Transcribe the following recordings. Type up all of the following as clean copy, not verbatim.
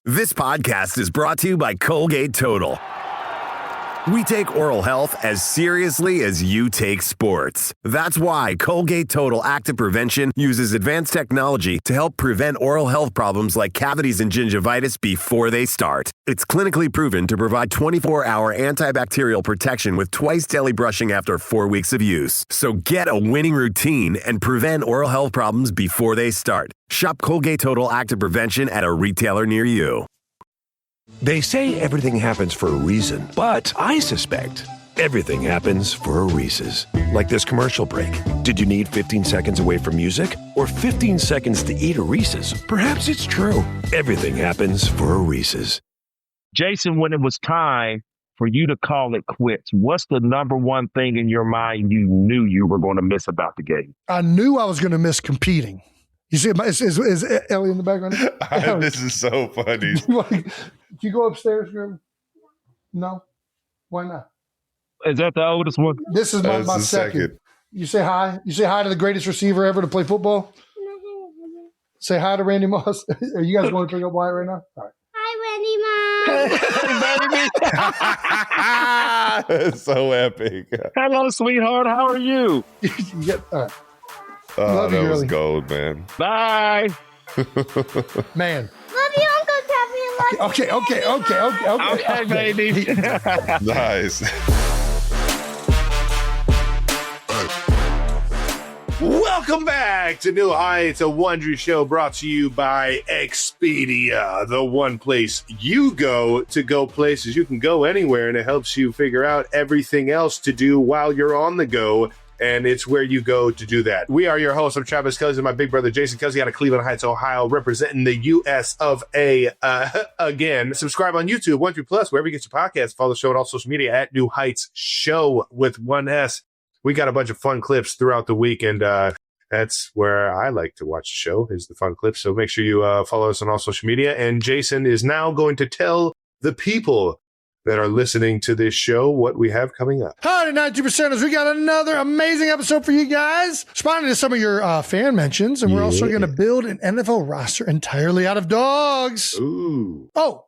This podcast is brought to you by Colgate Total. We take oral health as seriously as you take sports. That's why Colgate Total Active Prevention uses advanced technology to help prevent oral health problems like cavities and gingivitis before they start. It's clinically proven to provide 24-hour antibacterial protection with twice daily brushing after 4 weeks of use. So get a winning routine and prevent oral health problems before they start. Shop Colgate Total Active Prevention at a retailer near you. They say everything happens for a reason, but I suspect everything happens for a Reese's. Like this commercial break. Did you need 15 seconds away from music or 15 seconds to eat a Reese's? Perhaps it's true. Everything happens for a Reese's. Jason, when it was time for you to call it quits, what's the number one thing in your mind you knew you were going to miss about the game? I knew I was going to miss competing. You see, is Ellie in the background? This is so funny. Can you go upstairs, Grim? No? Why not? Is that the oldest one? This is my second. You say hi. You say hi to the greatest receiver ever to play football? Say hi to Randy Moss. Are you guys going to pick up Wyatt right now? All right. Hi, Randy Moss. So epic. Hello, sweetheart. How are you? All right. Oh, that was girly. gold, man. Bye. Man. Love you, Uncle Taffy. Okay, baby. Nice. Welcome back to New Heights, a Wondery show brought to you by Expedia, the one place you go to go places. You can go anywhere, and it helps you figure out everything else to do while you're on the go. And it's where you go to do that. We are your hosts. I'm Travis Kelce, my big brother Jason Kelce out of Cleveland Heights, Ohio, representing the U.S. of A. Again, subscribe on YouTube, Wondery Plus, wherever you get your podcasts. Follow the show on all social media at New Heights Show with one S. We got a bunch of fun clips throughout the week, and that's where I like to watch the show, is the fun clips. So make sure you follow us on all social media. And Jason is now going to tell the people that are listening to this show what we have coming up. Howdy, 92%ers. We got another amazing episode for you guys. Responding to some of your fan mentions, and we're also going to build an NFL roster entirely out of dogs. Ooh. Oh,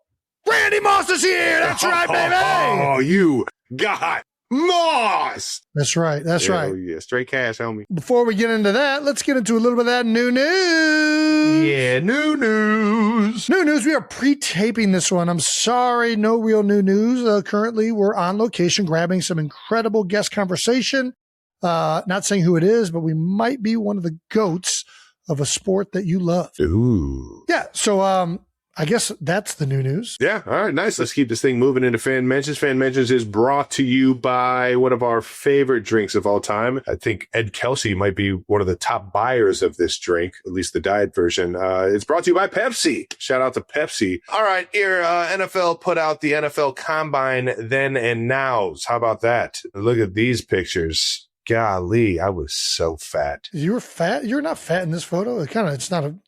Randy Moss is here. That's right, baby. Oh, you got Moss. That's right. That's right. Yeah, straight cash, homie. Before we get into that, let's get into a little bit of that new news. Yeah, new news. New news. We are pre-taping this one. I'm sorry, no real new news. Currently, we're on location grabbing some incredible guest conversation. Not saying who it is, but we might be one of the GOATs of a sport that you love. Ooh. Yeah. So, I guess that's the new news. Yeah. All right. Nice. Let's keep this thing moving into Fan Mentions. Fan Mentions is brought to you by one of our favorite drinks of all time. I think Ed Kelce might be one of the top buyers of this drink, at least the diet version. It's brought to you by Pepsi. Shout out to Pepsi. All right. Here, NFL put out the NFL Combine then and nows. How about that? Look at these pictures. Golly, I was so fat. You were fat? You're not fat in this photo. It's not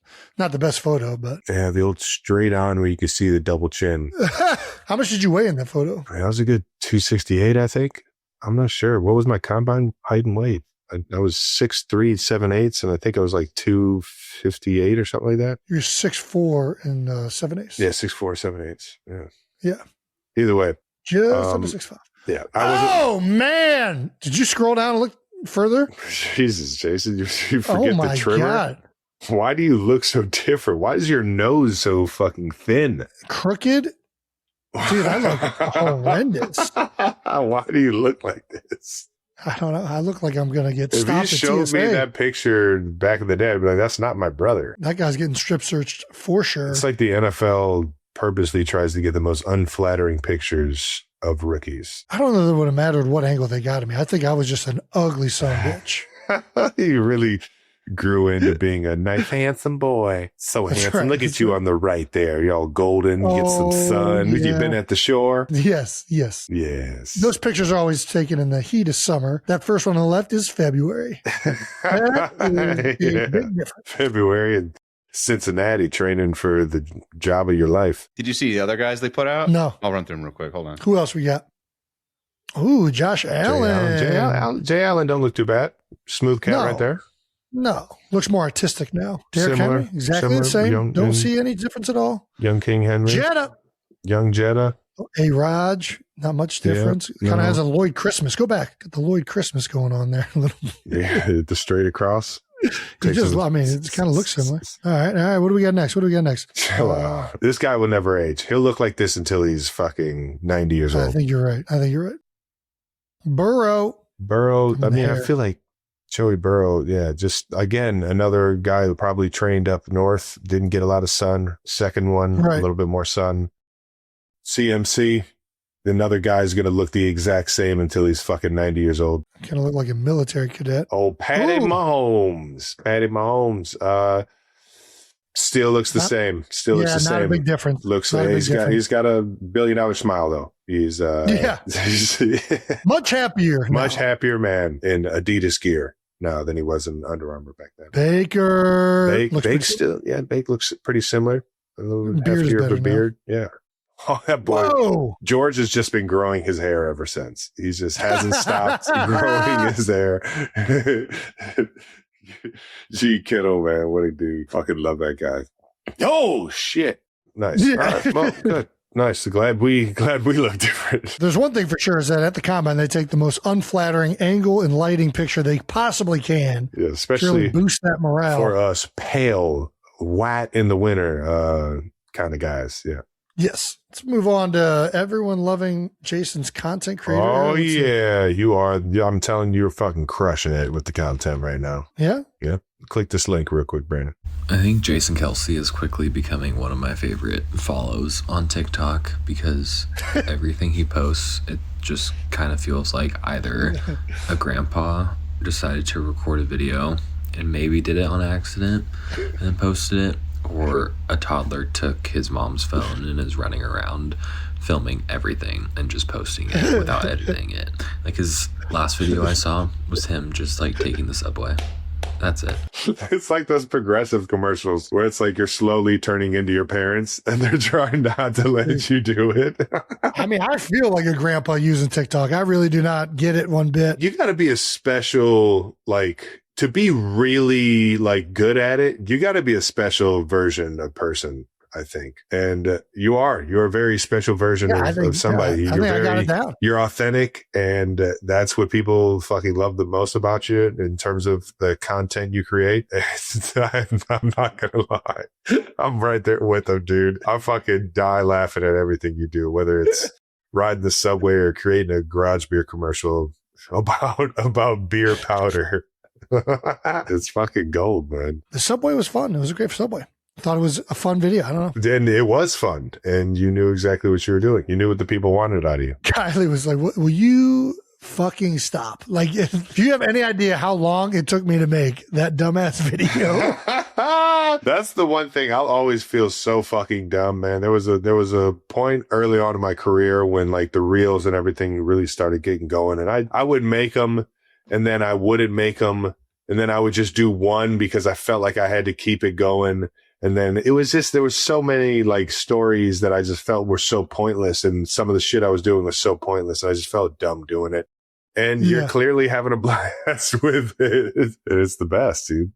the best photo, but Yeah, the old straight on where you could see the double chin. how much did you weigh in that photo? I was a good 268, I think. I'm not sure. What was my combine height and weight? I was 6'3", 7/8", and I think I was like 258 or something like that. You're 6'4" and 7/8". Yeah, 6'4", 7/8". Yeah. Yeah. Either way. Just under 6'5". Yeah. Oh, man. Did you scroll down and look further? Jesus, Jason, you forget Oh, my the trimmer? God. Why do you look so different? Why is your nose so fucking thin? Crooked? Dude, I look horrendous. Why do you look like this? I don't know. I look like I'm going to get If stopped you at showed TSA. me that picture back in the day, I'd be like, that's not my brother. That guy's getting strip searched for sure. It's like the NFL purposely tries to get the most unflattering pictures of rookies. I don't know that it would have mattered what angle they got of me. I think I was just an ugly son of a bitch. You really grew into being a nice, handsome boy. So That's handsome. right. Look at you on the right there. You're all golden. Get some sun. yeah. You've been at the shore. Yes. Yes. Those pictures are always taken in the heat of summer. That first one on the left is February. That is a big difference. February in Cincinnati, training for the job of your life. Did you see the other guys they put out? No. I'll run through them real quick. Hold on. Who else we got? Ooh, Josh Allen. Jay Allen don't look too bad. Smooth cat No. right there. No, looks more artistic now. Derrick Similar, Henry, exactly the similar, same. Don't see any difference at all. Young King Henry. Jetta. Young Jetta. A-Raj, not much difference. Yeah, kind of has a Lloyd Christmas. Go back. Got the Lloyd Christmas going on there. Yeah, the straight across. It kind of looks similar. All right. What do we got next? Chill out. This guy will never age. He'll look like this until he's fucking 90 years old. I think you're right. Burrow. I feel like Joey Burrow, yeah, just again, another guy who probably trained up north, didn't get a lot of sun. Second one, a little bit more sun. CMC, another guy's going to look the exact same until he's fucking 90 years old. Kind of look like a military cadet. Oh, Patty Mahomes. Still looks the same. Still looks the same. Not a big difference. Looks like he's got a $1 billion smile though. He's much happier. Much happier man in Adidas gear now than he was in Under Armour back then. Bake looks pretty similar. A little Beard's heftier of a better beard. Now. Yeah. Oh, that boy. Whoa. George has just been growing his hair ever since. He just hasn't stopped growing his hair. G Kittle, man, what a dude. Fucking love that guy. Oh, shit. Nice. Yeah. All right, well, good. Nice. Glad we look different. There's one thing for sure is that at the combine, they take the most unflattering angle and lighting picture they possibly can. Yeah, especially to really boost that morale. For us pale, white in the winter kind of guys. Yeah. Yes. Let's move on to everyone loving Jason's content creator. Oh, yeah. You are. I'm telling you, you're fucking crushing it with the content right now. Yeah? Yeah. Click this link real quick, Brandon. I think Jason Kelsey is quickly becoming one of my favorite follows on TikTok because everything he posts, it just kind of feels like either a grandpa decided to record a video and maybe did it on accident and then posted it, or a toddler took his mom's phone and is running around filming everything and just posting it without editing it. Like his last video I saw was him just like taking the subway. That's it. It's like those progressive commercials where it's like you're slowly turning into your parents and they're trying not to let you do it. I mean, I feel like a grandpa using TikTok. I really do not get it one bit. You got to be a special, like, to be really like good at it, you got to be a special version of person, I think. And you're a very special version of somebody. You're authentic, and that's what people fucking love the most about you in terms of the content you create. I'm not gonna lie, I'm right there with them, dude. I fucking die laughing at everything you do, whether it's riding the subway or creating a garage beer commercial about beer powder. It's fucking gold, man. The subway was fun. It was a great subway. I thought it was a fun video. I don't know. And it was fun. And you knew exactly what you were doing. You knew what the people wanted out of you. Kylie was like, will you fucking stop? Like, if you have any idea how long it took me to make that dumbass video. That's the one thing I'll always feel so fucking dumb, man. There was a point early on in my career when like the reels and everything really started getting going, and I would make them and then I wouldn't make them. And then I would just do one because I felt like I had to keep it going. And then it was just, there was so many like stories that I just felt were so pointless. And some of the shit I was doing was so pointless. And I just felt dumb doing it. And you're clearly having a blast with it. It's the best, dude.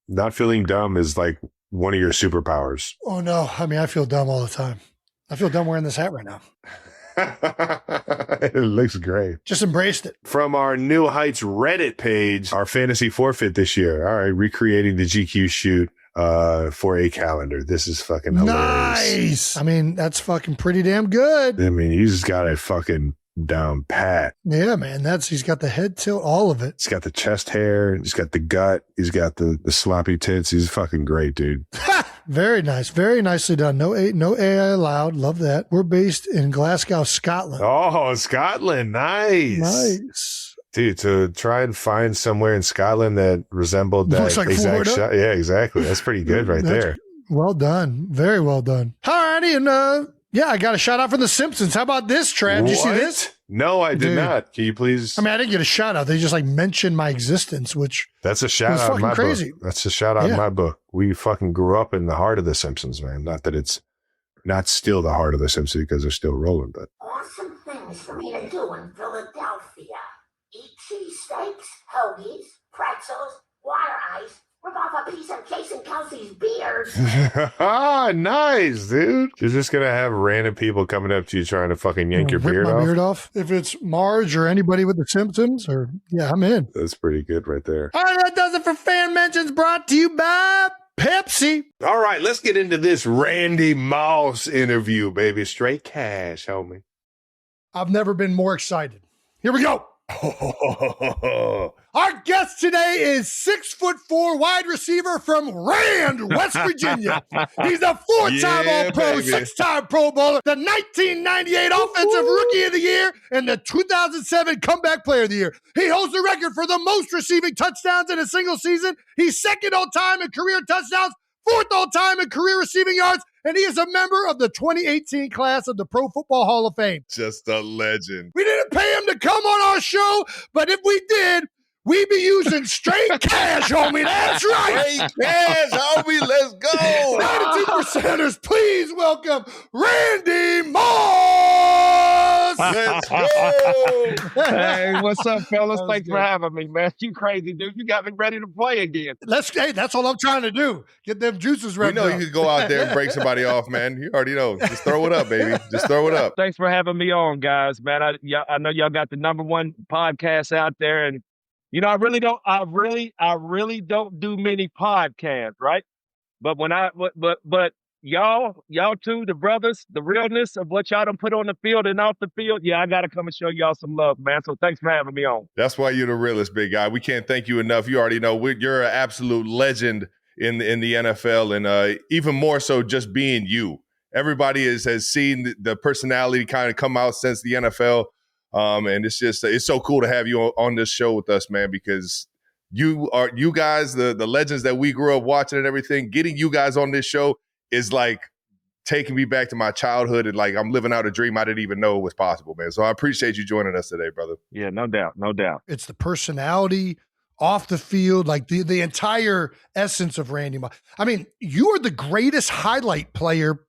Not feeling dumb is like one of your superpowers. Oh no. I mean, I feel dumb all the time. I feel dumb wearing this hat right now. It looks great. Just embraced it. From our New Heights Reddit page, our fantasy forfeit this year. All right, recreating the GQ shoot for a calendar. This is fucking hilarious. Nice. I mean, that's fucking pretty damn good. I mean, you just got it fucking down pat. Yeah, man. He's got the head tilt, all of it. He's got the chest hair. He's got the gut. He's got the sloppy tits. He's fucking great, dude. Very nice. Very nicely done. No AI allowed. Love that. We're based in Glasgow, Scotland. Oh, Scotland. Nice. Nice. Dude, to try and find somewhere in Scotland that resembled that like exact Florida. shot. Yeah, exactly. That's pretty good right there. Well done. Very well done. All righty. And yeah, I got a shout out from The Simpsons. How about this, Trav? Did you see this? No, I did not. Can you please? I mean, I didn't get a shout out. They just like mentioned my existence, which that's a shout out in my crazy. book. That's a shout out in my book. We fucking grew up in the heart of The Simpsons, man. Not that it's not still the heart of The Simpsons because they're still rolling, but awesome things for me to do in Philadelphia. Eat cheesesteaks, hoagies, pretzels, water ice. Rip off a piece of Jason Kelsey's beard. Ah, nice, dude. You're just going to have random people coming up to you trying to fucking yank your Rip beard my off? beard off. If it's Marge or anybody with the symptoms, or I'm in. That's pretty good right there. All right, that does it for Fan Mentions, brought to you by Pepsi. All right, let's get into this Randy Moss interview, baby. Straight cash, homie. I've never been more excited. Here we go. Our guest today is 6'4" wide receiver from Rand, West Virginia. He's a 4-time All-Pro, baby. 6-time Pro Bowler, the 1998 Offensive Rookie of the Year, and the 2007 Comeback Player of the Year. He holds the record for the most receiving touchdowns in a single season. He's second all-time in career touchdowns, fourth all-time in career receiving yards, and he is a member of the 2018 class of the Pro Football Hall of Fame. Just a legend. We didn't pay him to come on our show, but if we did, we'd be using straight cash, homie. That's right. Straight cash, homie. Let's go. 92%ers, please welcome Randy Moss. Let's go. Hey, what's up, fellas? That was Thanks good. for having me, man. You crazy, dude. You got me ready to play again. Hey, that's all I'm trying to do. Get them juices We revved know up. you could go out there and break somebody off, man. You already know. Just throw it up, baby. Just throw it up. Thanks for having me on, guys, man. I know y'all got the #1 podcast out there, and I really don't do many podcasts, right? But but y'all two, the brothers, the realness of what y'all done put on the field and off the field, I gotta come and show y'all some love, man. So thanks for having me on. That's why you're the realest, big guy. We can't thank you enough. You already know you're an absolute legend in the NFL, and even more so just being you. Everybody has seen the personality kind of come out since the NFL, and it's so cool to have you on this show with us, man, because you guys, the legends that we grew up watching and everything. Getting you guys on this show is like taking me back to my childhood, and like I'm living out a dream I didn't even know was possible, man. So I appreciate you joining us today, brother. Yeah, no doubt. It's the personality off the field, like the entire essence of Randy Moss. I mean, you are the greatest highlight player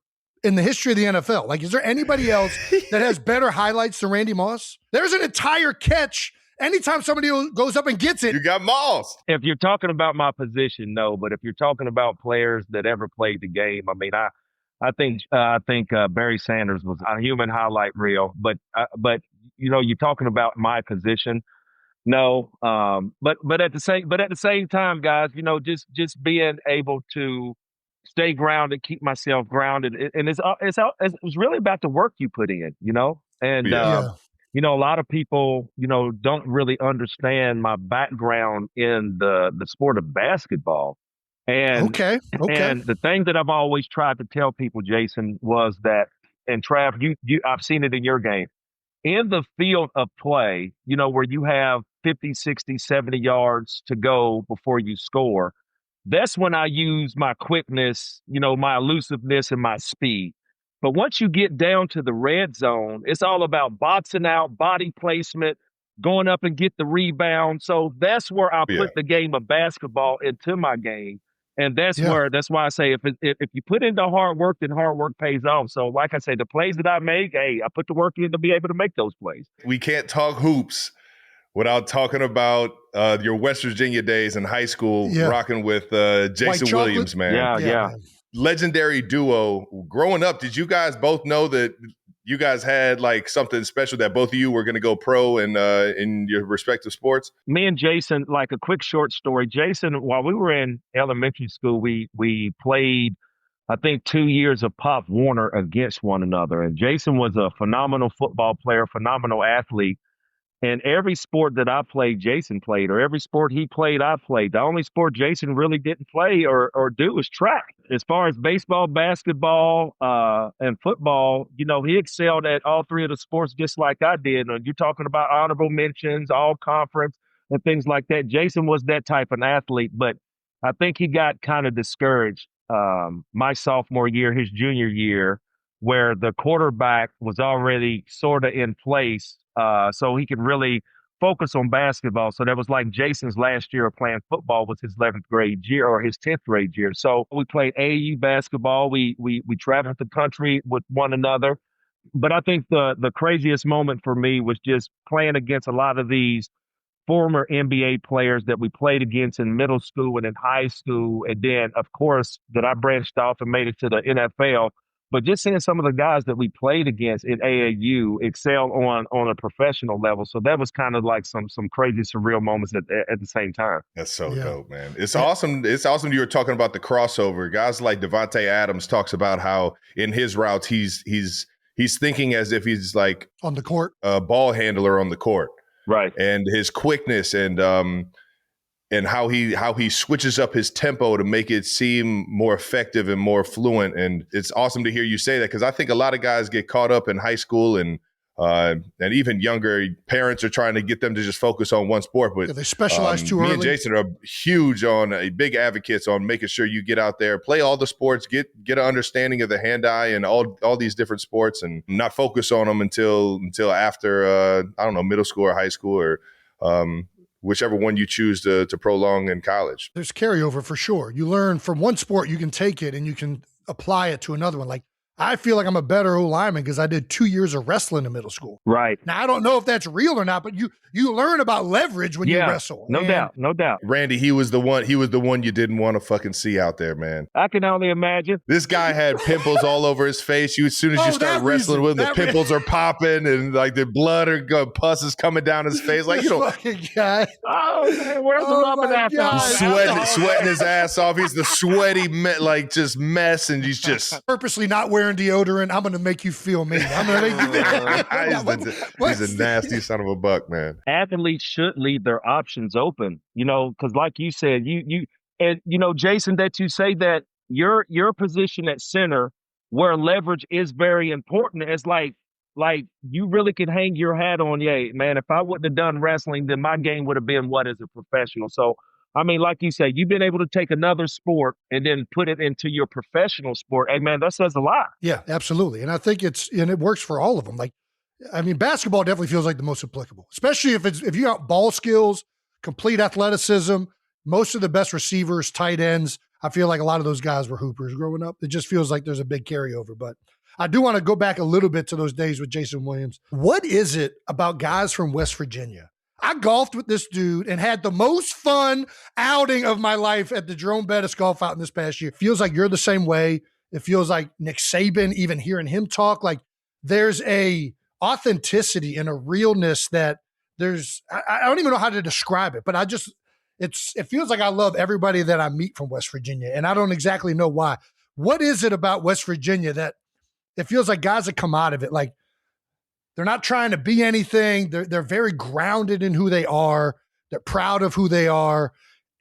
in the history of the NFL. Like, is there anybody else that has better highlights than Randy Moss? There's an entire catch anytime somebody goes up and gets it. You got Moss. If you're talking about my position, no. But if you're talking about players that ever played the game, I mean, I think Barry Sanders was a human highlight reel. But you're talking about my position. No. But at the same time, guys, just being able to stay grounded, keep myself grounded, and it's really about the work you put in, and. Yeah. A lot of people, don't really understand my background in the sport of basketball. And Okay. and the thing that I've always tried to tell people, Jason, was that, and Trav, I've seen it in your game. In the field of play, where you have 50, 60, 70 yards to go before you score, that's when I use my quickness, my elusiveness and my speed. But once you get down to the red zone, it's all about boxing out, body placement, going up and get the rebound. So that's where I put the game of basketball into my game. And that's why I say if you put in the hard work, then hard work pays off. So like I say, the plays that I make, hey, I put the work in to be able to make those plays. We can't talk hoops without talking about your West Virginia days in high school, rocking with Jason Williams, man. Yeah. Legendary duo. Growing up, did you guys both know that you guys had like something special that both of you were going to go pro in your respective sports? Me and Jason, like a quick short story. Jason, while we were in elementary school, we played, I think, 2 years of Pop Warner against one another. And Jason was a phenomenal football player, phenomenal athlete. And every sport that I played, Jason played, or every sport he played, I played. The only sport Jason really didn't play or do was track. As far as baseball, basketball, and football, he excelled at all three of the sports just like I did. And you're talking about honorable mentions, all conference, and things like that. Jason was that type of athlete, but I think he got kind of discouraged my sophomore year, his junior year, where the quarterback was already sort of in place. So he could really focus on basketball. So that was like Jason's last year of playing football was his 11th grade year or his 10th grade year. So we played AAU basketball. We traveled the country with one another. But I think the craziest moment for me was just playing against a lot of these former NBA players that we played against in middle school and in high school. And then, of course, that I branched off and made it to the NFL. But just seeing some of the guys that we played against in AAU excel on a professional level. So that was kind of like some crazy, surreal moments at the same time. That's so dope, man. It's awesome. It's awesome you were talking about the crossover. Guys like Devontae Adams talks about how in his routes he's thinking as if he's like on the court, a ball handler on the court. Right. And his quickness and how he switches up his tempo to make it seem more effective and more fluent. And it's awesome to hear you say that, because I think a lot of guys get caught up in high school and even younger parents are trying to get them to just focus on one sport. But they specialize too early. Me and Jason are huge big advocates on making sure you get out there, play all the sports, get an understanding of the hand-eye and all these different sports, and not focus on them until after middle school or high school or whichever one you choose to prolong in college. There's carryover for sure. You learn from one sport, you can take it and you can apply it to another one. Like, I feel like I'm a better O-lineman because I did 2 years of wrestling in middle school. Right. Now, I don't know if that's real or not, but you learn about leverage when you wrestle. No doubt. Randy, he was the one you didn't want to fucking see out there, man. I can only imagine. This guy had pimples all over his face. As soon as you start wrestling with him, the pimples are popping and like the blood or pus is coming down his face. Like, fucking guy. Oh, man, where's the love in that? Sweating his ass off. He's the sweaty, just mess, and he's just purposely not wearing deodorant. I'm going to make you feel me. I'm going to make you he's a nasty son of a buck, man. Athletes should leave their options open, because like you said, Jason, that you say that your position at center where leverage is very important. It's like you really can hang your hat on, man, if I wouldn't have done wrestling, then my game would have been what as a professional. So, I mean, like you said, you've been able to take another sport and then put it into your professional sport. Hey, man, that says a lot. Yeah, absolutely. And I think it works for all of them. Like, I mean, basketball definitely feels like the most applicable, especially if you got ball skills, complete athleticism, most of the best receivers, tight ends. I feel like a lot of those guys were hoopers growing up. It just feels like there's a big carryover. But I do want to go back a little bit to those days with Jason Williams. What is it about guys from West Virginia? I golfed with this dude and had the most fun outing of my life at the Jerome Bettis golf outing this past year. Feels like you're the same way. It feels like Nick Saban, even hearing him talk, like there's a authenticity and a realness that I don't even know how to describe it, but it feels like I love everybody that I meet from West Virginia, and I don't exactly know why. What is it about West Virginia that it feels like guys that come out of it, like they're not trying to be anything. They're very grounded in who they are. They're proud of who they are,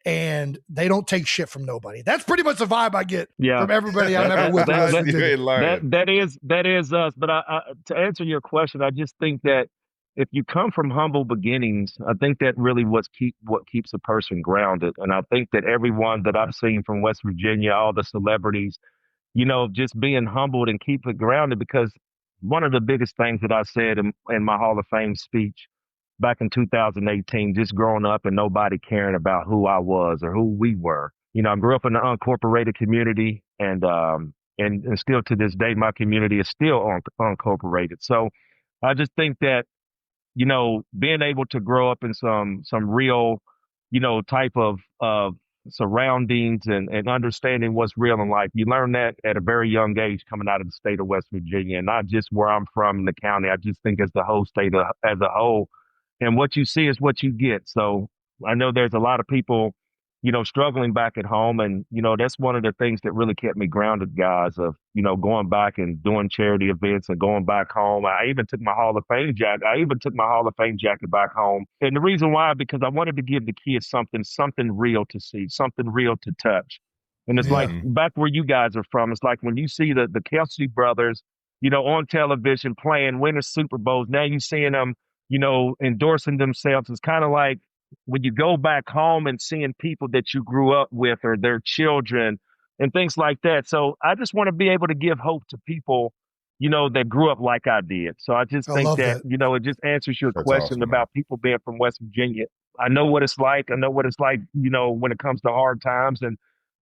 and they don't take shit from nobody. That's pretty much the vibe I get from everybody I've ever with. That is us. But to answer your question, I just think that if you come from humble beginnings, I think that really what keeps a person grounded. And I think that everyone that I've seen from West Virginia, all the celebrities, just being humbled and keep it grounded, because one of the biggest things that I said in my Hall of Fame speech back in 2018, just growing up and nobody caring about who I was or who we were. I grew up in an unincorporated community, and still to this day, my community is still unincorporated. So I just think that, being able to grow up in some real, type of surroundings and understanding what's real in life. You learn that at a very young age coming out of the state of West Virginia, and not just where I'm from in the county. I just think as the whole state as a whole, and what you see is what you get. So I know there's a lot of people, struggling back at home, and, that's one of the things that really kept me grounded, guys, of, going back and doing charity events and going back home. I even took my Hall of Fame jacket back home. And the reason why, because I wanted to give the kids something real to see, something real to touch. And it's like back where you guys are from, it's like when you see the Kelsey brothers, on television playing, winning Super Bowls, now you're seeing them, endorsing themselves. It's kind of like when you go back home and seeing people that you grew up with or their children and things like that. So I just want to be able to give hope to people, that grew up like I did. So I just think that, it just answers your question about people being from West Virginia. I know what it's like. I know what it's like, when it comes to hard times. And,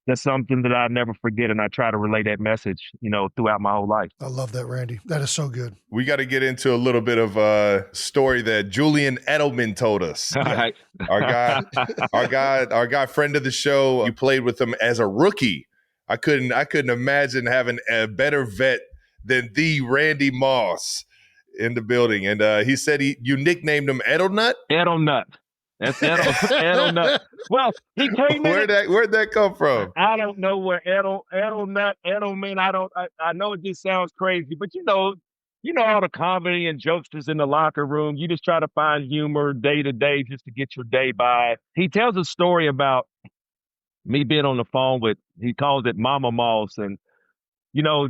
that's something that I never forget, and I try to relay that message, throughout my whole life. I love that, Randy. That is so good. We got to get into a little bit of a story that Julian Edelman told us. Yeah. Our guy, friend of the show. You played with him as a rookie. I couldn't imagine having a better vet than the Randy Moss in the building. And he said you nicknamed him Edelnut? Edelnut. That's Edelnut. Well, he came in. Where'd that come from? I don't know where Edelnut, Edelman. I know it just sounds crazy, but all the comedy and jokesters in the locker room. You just try to find humor day to day just to get your day by. He tells a story about me being on the phone with, he calls it Mama Moss. And,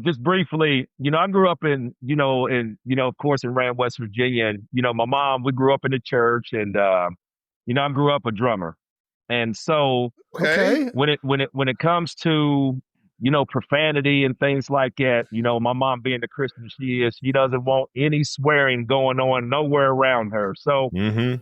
just briefly, I grew up in, of course, in Rand, West Virginia. And, my mom, we grew up in the church, and, I grew up a drummer. And so when it comes to, profanity and things like that, my mom being the Christian she is, she doesn't want any swearing going on nowhere around her. So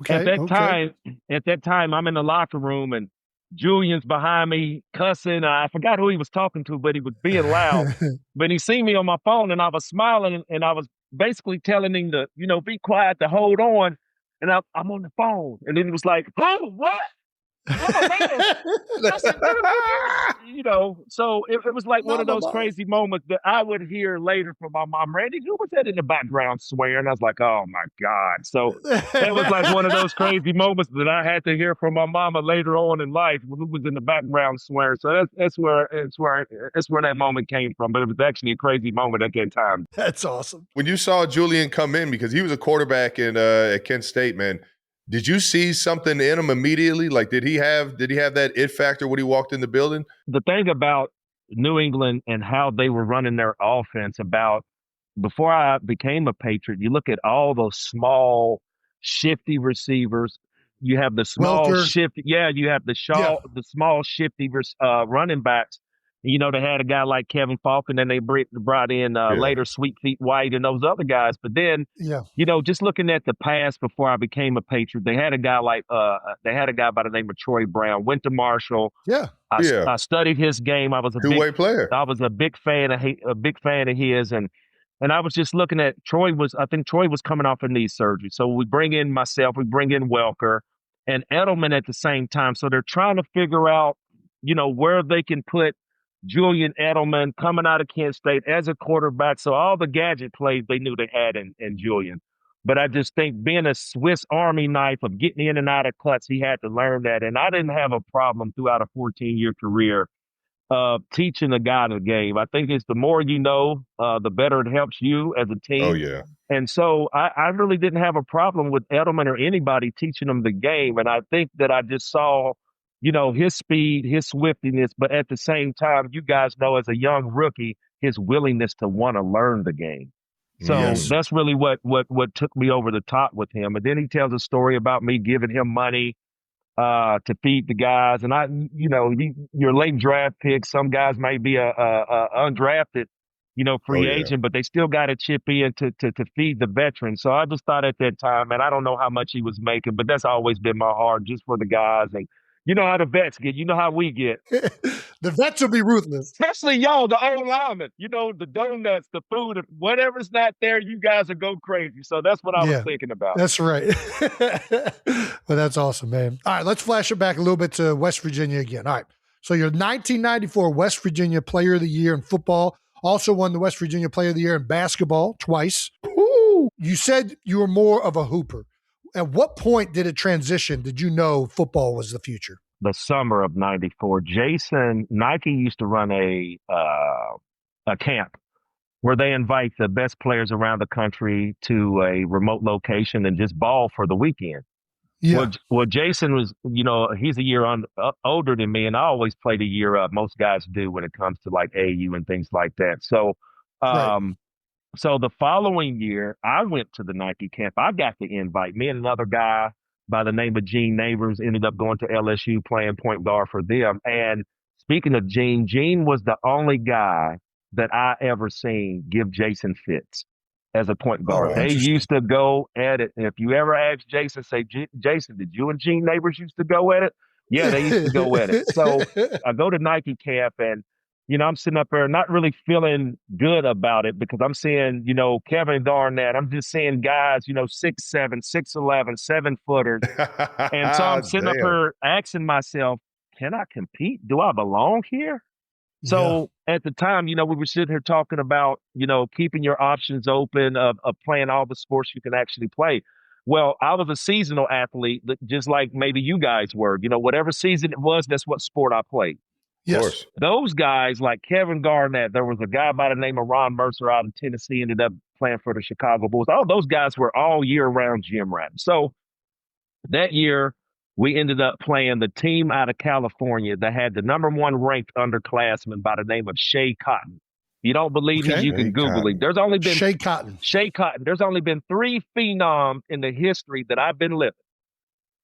at that time, I'm in the locker room and Julian's behind me cussing. I forgot who he was talking to, but he was being loud. But he seen me on my phone and I was smiling and I was basically telling him to, be quiet, to hold on. And I'm on the phone. And then he was like, oh, what? Oh, man. I said, so it was like one of those crazy moments that I would hear later from my mom. Randy, who was that in the background swearing? I was like, oh my God. So that was like one of those crazy moments that I had to hear from my mama later on in life, who was in the background swearing. So that's where that moment came from. But it was actually a crazy moment at that time. That's awesome. When you saw Julian come in, because he was a quarterback at Kent State, man, did you see something in him immediately? Like, did he have that it factor when he walked in the building? The thing about New England and how they were running their offense before I became a Patriot, you look at all those small, shifty receivers. You have the small, shifty. Yeah, you have the small, shifty running backs. They had a guy like Kevin Falk, and then they brought in later Sweet Feet White and those other guys. But then, just looking at the past before I became a Patriot, they had a guy by the name of Troy Brown. Went to Marshall. I studied his game. I was a two-way player. I was a big fan of his, and I was just looking at Troy was coming off a knee surgery. So we bring in myself, we bring in Welker and Edelman at the same time. So they're trying to figure out, where they can put Julian Edelman coming out of Kent State as a quarterback. So all the gadget plays they knew they had in Julian. But I just think being a Swiss Army knife of getting in and out of cuts, he had to learn that. And I didn't have a problem throughout a 14-year career teaching a guy the game. I think it's the more you know, the better it helps you as a team. Oh, yeah. And so I really didn't have a problem with Edelman or anybody teaching them the game. And I think that I just saw his speed, his swiftiness, but at the same time, you guys know as a young rookie, his willingness to want to learn the game. So that's really what took me over the top with him. And then he tells a story about me giving him money to feed the guys. And your late draft pick, some guys may be a undrafted, free agent, but they still got to chip in to feed the veterans. So I just thought at that time, and I don't know how much he was making, but that's always been my heart, just for the guys. And you know how the vets get. You know how we get. The vets will be ruthless. Especially y'all, the old linemen. The donuts, the food, whatever's not there, you guys will go crazy. So that's what I was thinking about. That's right. Well, that's awesome, man. All right, let's flash it back a little bit to West Virginia again. All right. So you're 1994 West Virginia Player of the Year in football. Also won the West Virginia Player of the Year in basketball twice. Ooh. You said you were more of a hooper. At what point did it transition? Did you know football was the future? The summer of 94. Nike used to run a camp where they invite the best players around the country to a remote location and just ball for the weekend. Yeah. Well, Jason was, he's a year older than me, and I always played a year up. Most guys do when it comes to like AU and things like that. So, So the following year, I went to the Nike camp. I got the invite. Me and another guy by the name of Gene Neighbors ended up going to LSU playing point guard for them. And speaking of Gene was the only guy that I ever seen give Jason fits as a point guard. They used to go at it. And if you ever ask Jason, say, Jason, did you and Gene Neighbors used to go at it? Yeah, they used to go at it. So I go to Nike camp and, I'm sitting up there not really feeling good about it because I'm seeing, Kevin Garnett. I'm just seeing guys, 6'7", 6'11", 7-footers. And so I'm sitting up Damn. here asking myself, can I compete? Do I belong here? So at the time, we were sitting here talking about, keeping your options open of playing all the sports you can actually play. Well, I was a seasonal athlete, just like maybe you guys were. Whatever season it was, that's what sport I played. Of course. Those guys like Kevin Garnett, there was a guy by the name of Ron Mercer out in Tennessee, ended up playing for the Chicago Bulls. All those guys were all year-round gym rats. So that year, we ended up playing the team out of California that had the number 1 ranked underclassman by the name of Shea Cotton. You don't believe me? You can Google it. There's only been Shea Cotton. There's only been 3 phenoms in the history that I've been living.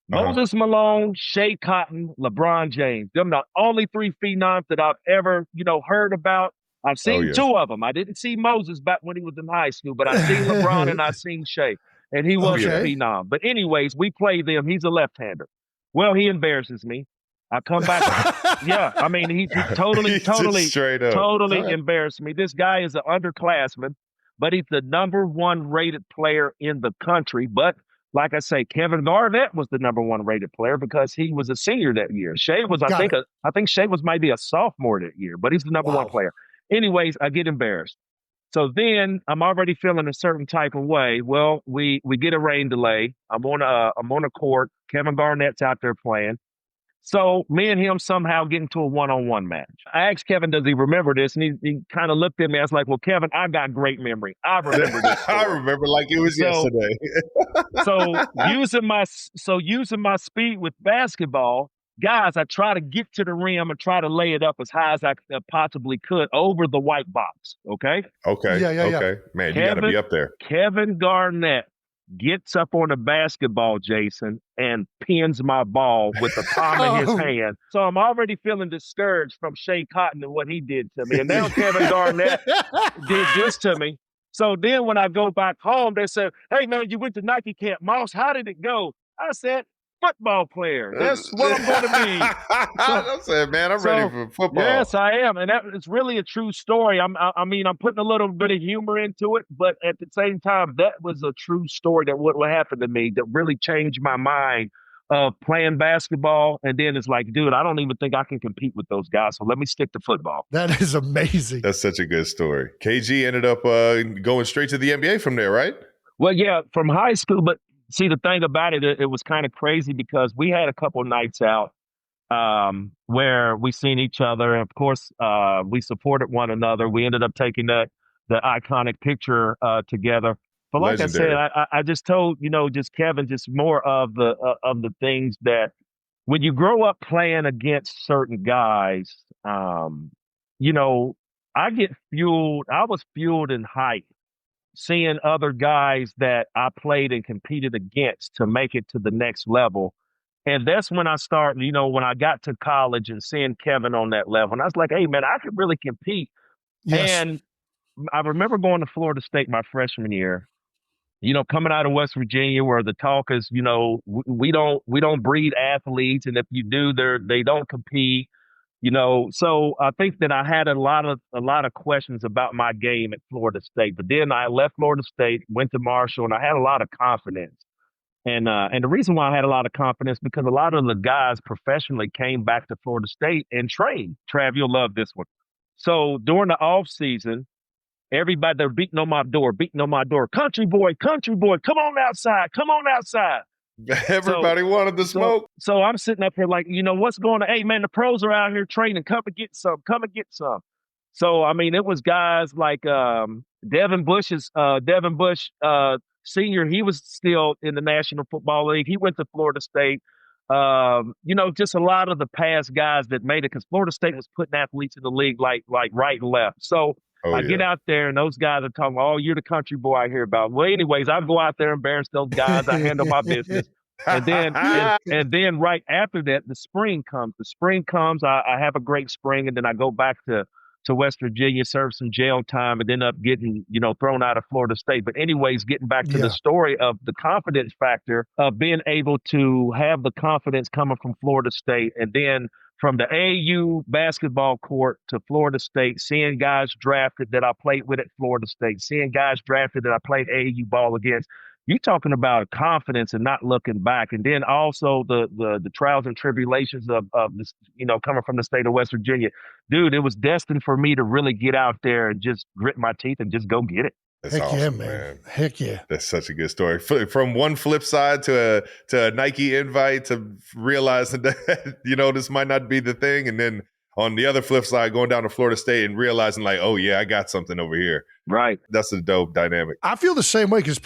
Moses Malone, Shea Cotton, LeBron James. Them the only 3 phenoms that I've ever, heard about. I've seen 2 of them. I didn't see Moses back when he was in high school, but I seen LeBron and I seen Shea. And he was a phenom. But anyways, we play them. He's a left-hander. Well, he embarrasses me. I come back. He totally embarrassed me. This guy is an underclassman, but he's the number 1 rated player in the country. But like I say, Kevin Garnett was the number 1 rated player because he was a senior that year. Shea was, I think Shea was maybe a sophomore that year, but he's the number 1 player. Anyways, I get embarrassed. So then I'm already feeling a certain type of way. Well, we get a rain delay. I'm on a court. Kevin Garnett's out there playing. So me and him somehow get into a one-on-one match. I asked Kevin, does he remember this? And he kind of looked at me. I was like, well, Kevin, I got great memory. I remember this story. I remember like it was yesterday. using my speed with basketball, guys, I try to get to the rim and try to lay it up as high as I possibly could over the white box. Okay. Okay. Man, you got to be up there. Kevin Garnett gets up on the basketball, Jason, and pins my ball with the palm of his hand. So I'm already feeling discouraged from Shea Cotton and what he did to me. And now Kevin Garnett did this to me. So then when I go back home, they said, hey, man, you went to Nike camp. Moss, how did it go? I said, football player. That's what I'm going to be. I said, man, I'm ready for football. Yes, I am. And it's really a true story. I'm putting a little bit of humor into it, but at the same time, that was a true story that what happened to me that really changed my mind of playing basketball. And then it's like, dude, I don't even think I can compete with those guys. So let me stick to football. That is amazing. That's such a good story. KG ended up going straight to the NBA from there, right? Well, yeah, from high school, but see, the thing about it was kind of crazy because we had a couple nights out where we seen each other. And of course, we supported one another. We ended up taking the iconic picture together. But like legendary. I said, I just told, just Kevin, just more of the things that when you grow up playing against certain guys, I get fueled. I was fueled in height. Seeing other guys that I played and competed against to make it to the next level. And that's when I started, when I got to college and seeing Kevin on that level. And I was like, hey, man, I could really compete. Yes. And I remember going to Florida State my freshman year, coming out of West Virginia where the talk is, we don't breed athletes. And if you do, they don't compete. So I think that I had a lot of questions about my game at Florida State. But then I left Florida State, went to Marshall, and I had a lot of confidence. And the reason why I had a lot of confidence because a lot of the guys professionally came back to Florida State and trained. Trav, you'll love this one. So during the off season, everybody they're beating on my door. Country boy, come on outside. Everybody wanted the smoke. So I'm sitting up here like, what's going on? Hey, man, the pros are out here training. Come and get some. So, it was guys like Devin Bush, senior. He was still in the National Football League. He went to Florida State. Just a lot of the past guys that made it because Florida State was putting athletes in the league like right and left. So I get out there and those guys are talking, oh, you're the country boy I hear about. Well, anyways, I go out there and embarrass those guys. I handle my business. And then right after that, the spring comes. I have a great spring, and then I go back to to West Virginia, served some jail time, and ended up getting, thrown out of Florida State. But anyways, getting back to the story of the confidence factor of being able to have the confidence coming from Florida State, and then from the AAU basketball court to Florida State, seeing guys drafted that I played with at Florida State, seeing guys drafted that I played AAU ball against. You're talking about confidence and not looking back. And then also the trials and tribulations of this, coming from the state of West Virginia. Dude, it was destined for me to really get out there and just grit my teeth and just go get it. That's Heck awesome, yeah, man. Heck yeah. That's such a good story. From one flip side to a Nike invite to realizing that, this might not be the thing. And then on the other flip side, going down to Florida State and realizing like, oh yeah, I got something over here. Right. That's a dope dynamic. I feel the same way because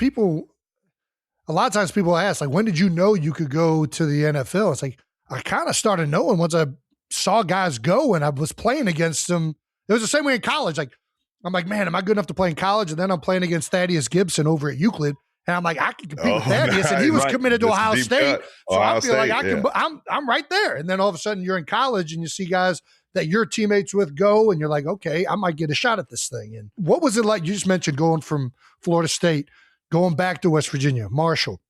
a lot of times people ask, like, when did you know you could go to the NFL? It's like, I kind of started knowing once I saw guys go and I was playing against them. It was the same way in college. Like, I'm like, man, am I good enough to play in college? And then I'm playing against Thaddeus Gibson over at Euclid. And I'm like, I can compete with Thaddeus. Nice. And he was committed to Ohio State. So I feel like I'm right there. And then all of a sudden you're in college and you see guys that you're teammates with go and you're like, okay, I might get a shot at this thing. And what was it like? You just mentioned going from Florida State, going back to West Virginia, Marshall.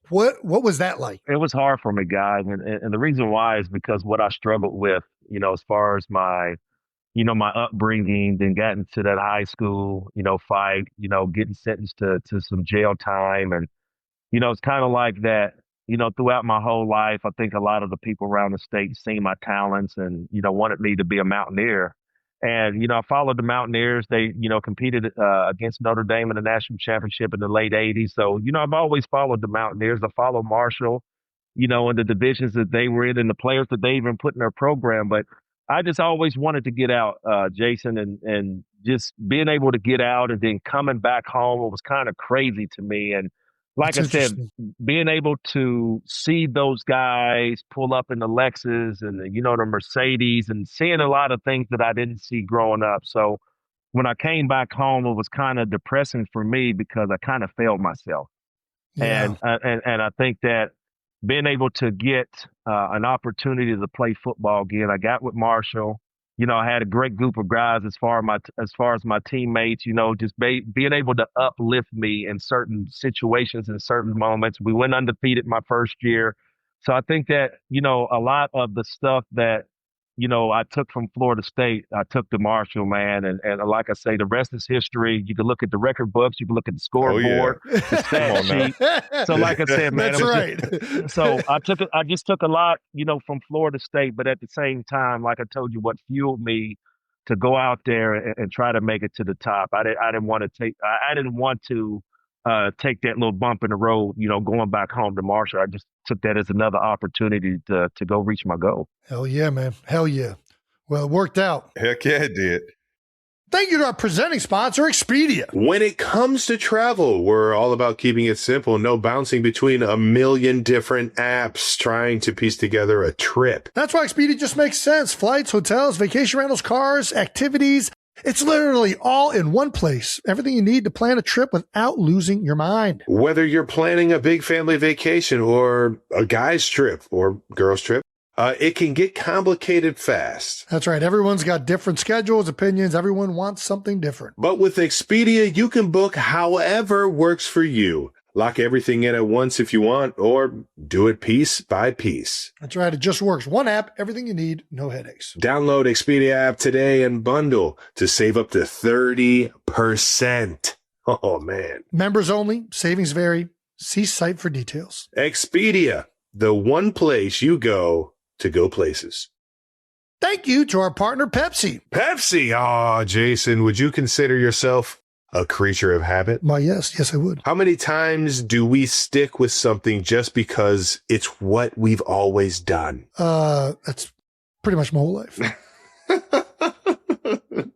What was that like? It was hard for me, guys. And the reason why is because what I struggled with, as far as my upbringing, then got into that high school, fight, getting sentenced to some jail time. And, it's kind of like that, throughout my whole life. I think a lot of the people around the state seen my talents and, wanted me to be a Mountaineer. And, I followed the Mountaineers. They, competed against Notre Dame in the national championship in the late 80s. So, I've always followed the Mountaineers. I followed Marshall, in the divisions that they were in and the players that they even put in their program. But I just always wanted to get out, Jason, and just being able to get out and then coming back home, it was kind of crazy to me. And like I said, being able to see those guys pull up in the Lexus and, the Mercedes and seeing a lot of things that I didn't see growing up. So when I came back home, it was kind of depressing for me because I kind of failed myself. Yeah. And I think that being able to get an opportunity to play football again, I got with Marshall. I had a great group of guys as far as my teammates, just being able to uplift me in certain situations and certain moments. We went undefeated my first year. So I think that, a lot of the stuff that, I took from Florida State, I took to Marshall, man. And like I say, the rest is history. You can look at the record books. You can look at the scoreboard, the stat sheet. So like I said, man, that's right. So I just took a lot, from Florida State. But at the same time, like I told you, what fueled me to go out there and try to make it to the top. I didn't want to take that little bump in the road, going back home to Marshall. I just took that as another opportunity to go reach my goal. Hell yeah, man. Hell yeah. Well, it worked out. Heck yeah, it did. Thank you to our presenting sponsor, Expedia. When it comes to travel, we're all about keeping it simple. No bouncing between a million different apps trying to piece together a trip. That's why Expedia just makes sense. Flights, hotels, vacation rentals, cars, activities. It's literally all in one place. Everything you need to plan a trip without losing your mind. Whether you're planning a big family vacation or a guy's trip or girl's trip, it can get complicated fast. That's right. Everyone's got different schedules, opinions. Everyone wants something different. But with Expedia, you can book however works for you. Lock everything in at once if you want, or do it piece by piece. That's right. It just works. One app, everything you need, no headaches. Download Expedia app today and bundle to save up to 30%. Oh, man. Members only. Savings vary. See site for details. Expedia, the one place you go to go places. Thank you to our partner, Pepsi. Pepsi. Oh, Jason, would you consider yourself a creature of habit? Why, yes. Yes, I would. How many times do we stick with something just because it's what we've always done? That's pretty much my whole life.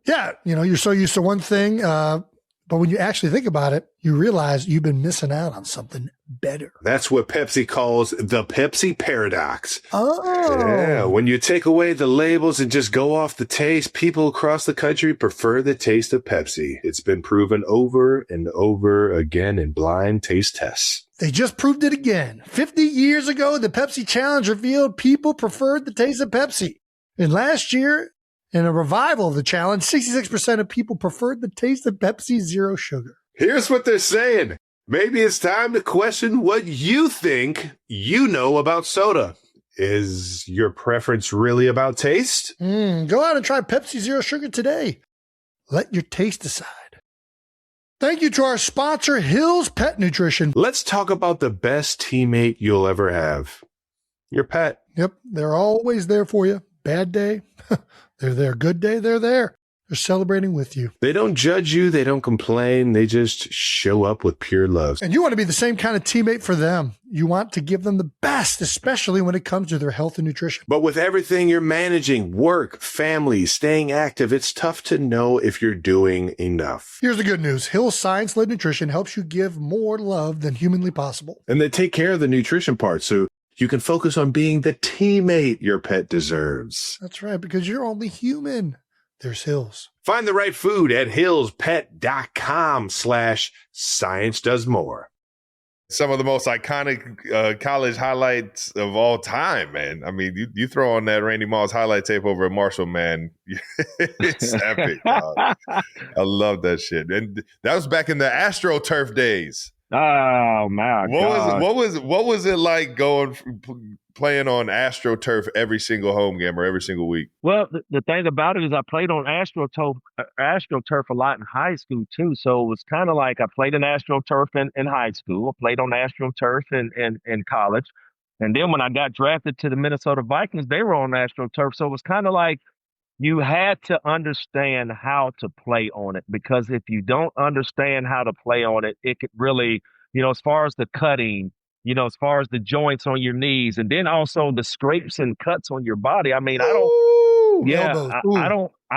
Yeah. You're so used to one thing, but when you actually think about it, you realize you've been missing out on something better. That's what Pepsi calls the Pepsi paradox. Oh. Yeah. When you take away the labels and just go off the taste, people across the country prefer the taste of Pepsi. It's been proven over and over again in blind taste tests. They just proved it again. 50 years ago, the Pepsi Challenge revealed people preferred the taste of Pepsi. And last year, In a revival of the challenge, 66% of people preferred the taste of Pepsi Zero Sugar. Here's what they're saying. Maybe it's time to question what you think you know about soda. Is your preference really about taste? Go out and try Pepsi Zero Sugar today. Let your taste decide. Thank you to our sponsor, Hill's Pet Nutrition. Let's talk about the best teammate you'll ever have. Your pet. Yep, they're always there for you. Bad day, they're there. Good day, they're there. They're celebrating with you. They don't judge you. They don't complain. They just show up with pure love. And you want to be the same kind of teammate for them. You want to give them the best, especially when it comes to their health and nutrition. But with everything you're managing, work, family, staying active, it's tough to know if you're doing enough. Here's the good news. Hill's Science-Led Nutrition helps you give more love than humanly possible. And they take care of the nutrition part, so you can focus on being the teammate your pet deserves. That's right, because you're only human. There's Hills. Find the right food at hillspet.com/science-does-more. Some of the most iconic college highlights of all time, man. I mean, you throw on that Randy Moss highlight tape over at Marshall, man. It's epic. I love that shit. And that was back in the AstroTurf days. Oh my God! What was it like playing on AstroTurf every single home game or every single week? Well, the thing about it is I played on AstroTurf a lot in high school too. So it was kind of like I played in AstroTurf in high school. I played on AstroTurf in college. And then when I got drafted to the Minnesota Vikings, they were on AstroTurf. So it was kind of like you had to understand how to play on it, because if you don't understand how to play on it, it could really, as far as the cutting, as far as the joints on your knees, and then also the scrapes and cuts on your body. I mean, I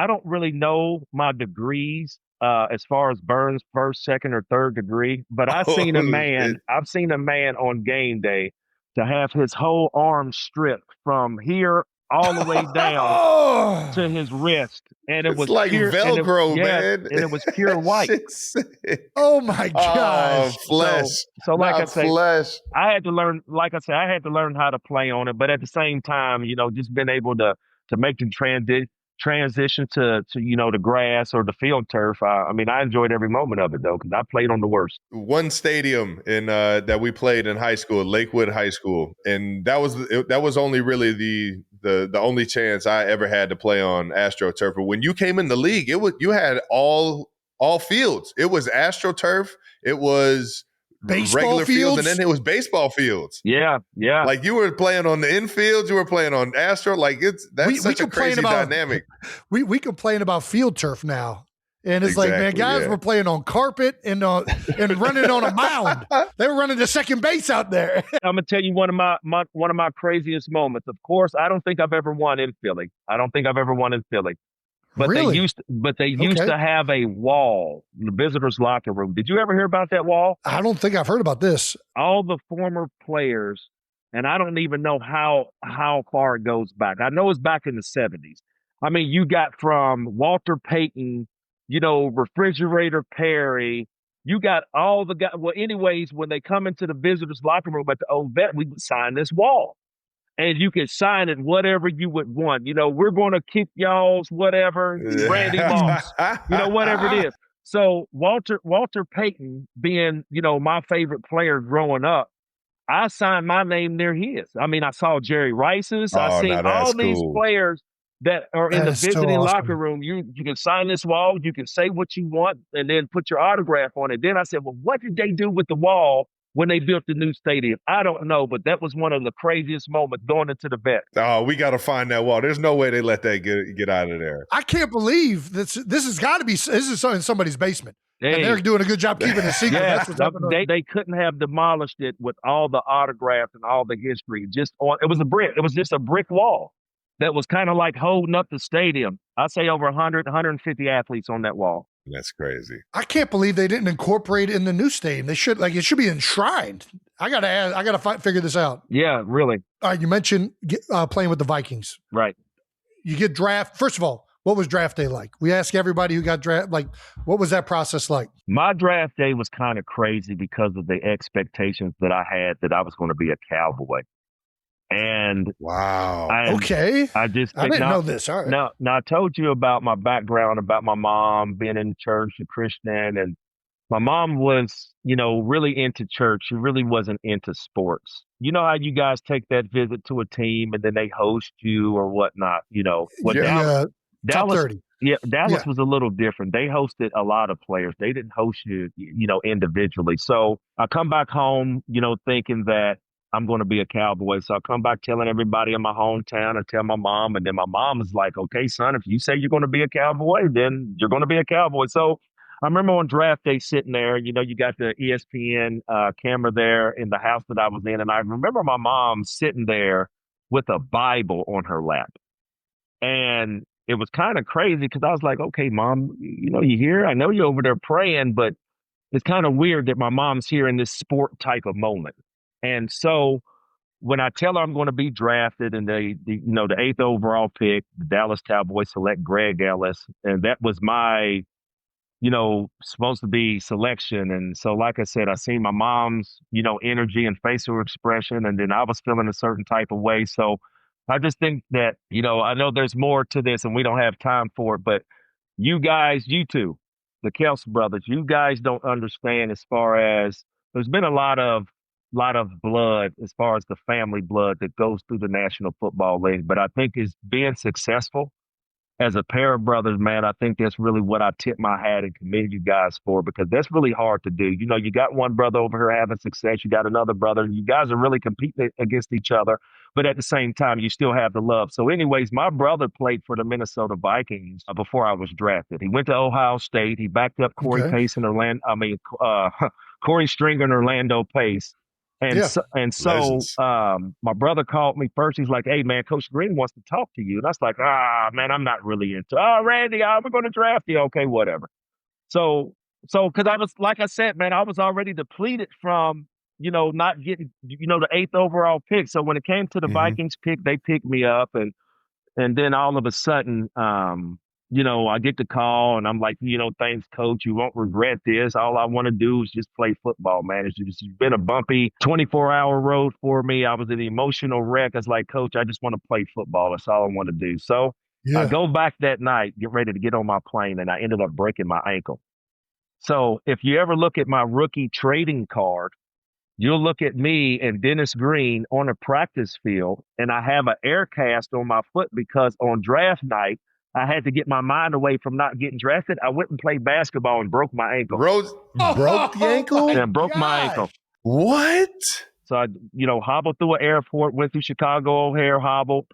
don't really know my degrees as far as burns, first, second, or third degree, but I've seen a man on game day to have his whole arm stripped from here all the way down to his wrist, and it was like pure, Velcro, man. And it was pure white. Oh my gosh! Flesh. So like I say, flesh. I had to learn. Like I said, I had to learn how to play on it, but at the same time, just being able to make the transition to the grass or the field turf. I mean, I enjoyed every moment of it though, because I played on the worst. One stadium in that we played in high school, Lakewood High School, and that was only really the only chance I ever had to play on AstroTurf. But when you came in the league, you had all fields. It was AstroTurf. It was baseball regular fields, and then it was baseball fields. Yeah. Like you were playing on the infield, you were playing on Astro. Like that's such a crazy dynamic. We complain about field turf now. And it's like, man, guys were playing on carpet and running on a mound. They were running to second base out there. I'm gonna tell you one of my craziest moments. Of course, I don't think I've ever won in Philly. But Really? they used to have a wall in the visitors' locker room. Did you ever hear about that wall? I don't think I've heard about this. All the former players, and I don't even know how far it goes back. I know it's back in the 70s. I mean, you got from Walter Payton, Refrigerator Perry. You got all the guys. Well, anyways, when they come into the visitors' locker room at the old vet, we would sign this wall. And you could sign it whatever you would want. We're going to kick y'all's whatever, Randy Moss, whatever it is. So Walter Payton being, my favorite player growing up, I signed my name near his. I mean, I saw Jerry Rice's. I seen all these players that are in the visiting locker room. You can sign this wall. You can say what you want and then put your autograph on it. Then I said, well, what did they do with the wall when they built the new stadium? I don't know, but that was one of the craziest moments going into the vet. Oh, we got to find that wall. There's no way they let that get out of there. I can't believe this has got to be. This is in somebody's basement. Hey. And they're doing a good job keeping it secret. Yeah, That's what's they couldn't have demolished it with all the autographs and all the history. It was a brick. It was just a brick wall that was kind of like holding up the stadium. I say over 150 athletes on that wall. That's crazy. I can't believe they didn't incorporate it in the new stadium. They should, it should be enshrined. I gotta figure this out. Yeah, really. All right, you mentioned playing with the Vikings. Right. You get drafted. First of all, what was draft day like? We ask everybody who got drafted, what was that process like? My draft day was kind of crazy because of the expectations that I had that I was going to be a Cowboy. And Wow. Okay. I just I didn't know this. All right. Now I told you about my background, about my mom being in church, a Christian, and my mom was, really into church. She really wasn't into sports. You know how you guys take that visit to a team and then they host you or whatnot, Well, Top Dallas, 30. yeah, Dallas Yeah. was a little different. They hosted a lot of players. They didn't host you, individually. So I come back home, thinking that I'm going to be a Cowboy. So I come back telling everybody in my hometown. I tell my mom, and then my mom is like, "Okay, son, if you say you're going to be a Cowboy, then you're going to be a Cowboy." So I remember on draft day sitting there. You got the ESPN camera there in the house that I was in, and I remember my mom sitting there with a Bible on her lap. And it was kind of crazy because I was like, okay, mom, you here? I know you're over there praying, but it's kind of weird that my mom's here in this sport type of moment. And so when I tell her I'm going to be drafted and the eighth overall pick, the Dallas Cowboys select Greg Ellis, and that was my, supposed to be selection. And so, like I said, I seen my mom's, energy and facial expression, and then I was feeling a certain type of way. So I just think that, I know there's more to this and we don't have time for it, but you guys, you two, the Kelsey brothers, you guys don't understand as far as there's been a lot of blood as far as the family blood that goes through the National Football League. But I think is being successful as a pair of brothers, man, I think that's really what I tip my hat and commend you guys for, because that's really hard to do. You got one brother over here having success. You got another brother, and you guys are really competing against each other. But at the same time, you still have the love. So anyways, my brother played for the Minnesota Vikings before I was drafted. He went to Ohio State. He backed up Corey Pace and Corey Stringer and Orlando Pace. And my brother called me first. He's like, "Hey, man, Coach Green wants to talk to you." And I was like, man, I'm not really into, Randy, we're going to draft you. Okay, whatever. So because I was, like I said, man, I was already depleted from, not getting, the eighth overall pick. So when it came to the Vikings pick, they picked me up, and then all of a sudden, I get the call and I'm like, thanks, coach. You won't regret this. All I want to do is just play football, man. It's been a bumpy 24-hour road for me. I was an emotional wreck. I was like, coach, I just want to play football. That's all I want to do. So I go back that night, get ready to get on my plane, and I ended up breaking my ankle. So if you ever look at my rookie trading card, you'll look at me and Dennis Green on a practice field, and I have an air cast on my foot because on draft night, I had to get my mind away from not getting drafted. I went and played basketball and broke my ankle. Broke the ankle? And broke my ankle. What? So I, hobbled through an airport, went through Chicago O'Hare, hobbled.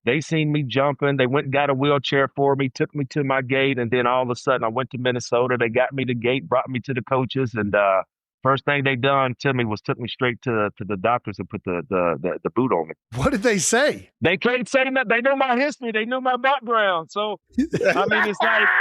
They seen me jumping. They went and got a wheelchair for me, took me to my gate, and then all of a sudden I went to Minnesota. They got me the gate, brought me to the coaches, and first thing they done to me was took me straight to the doctors and put the boot on me. What did they say? They couldn't say that. They knew my history. They knew my background. So I mean,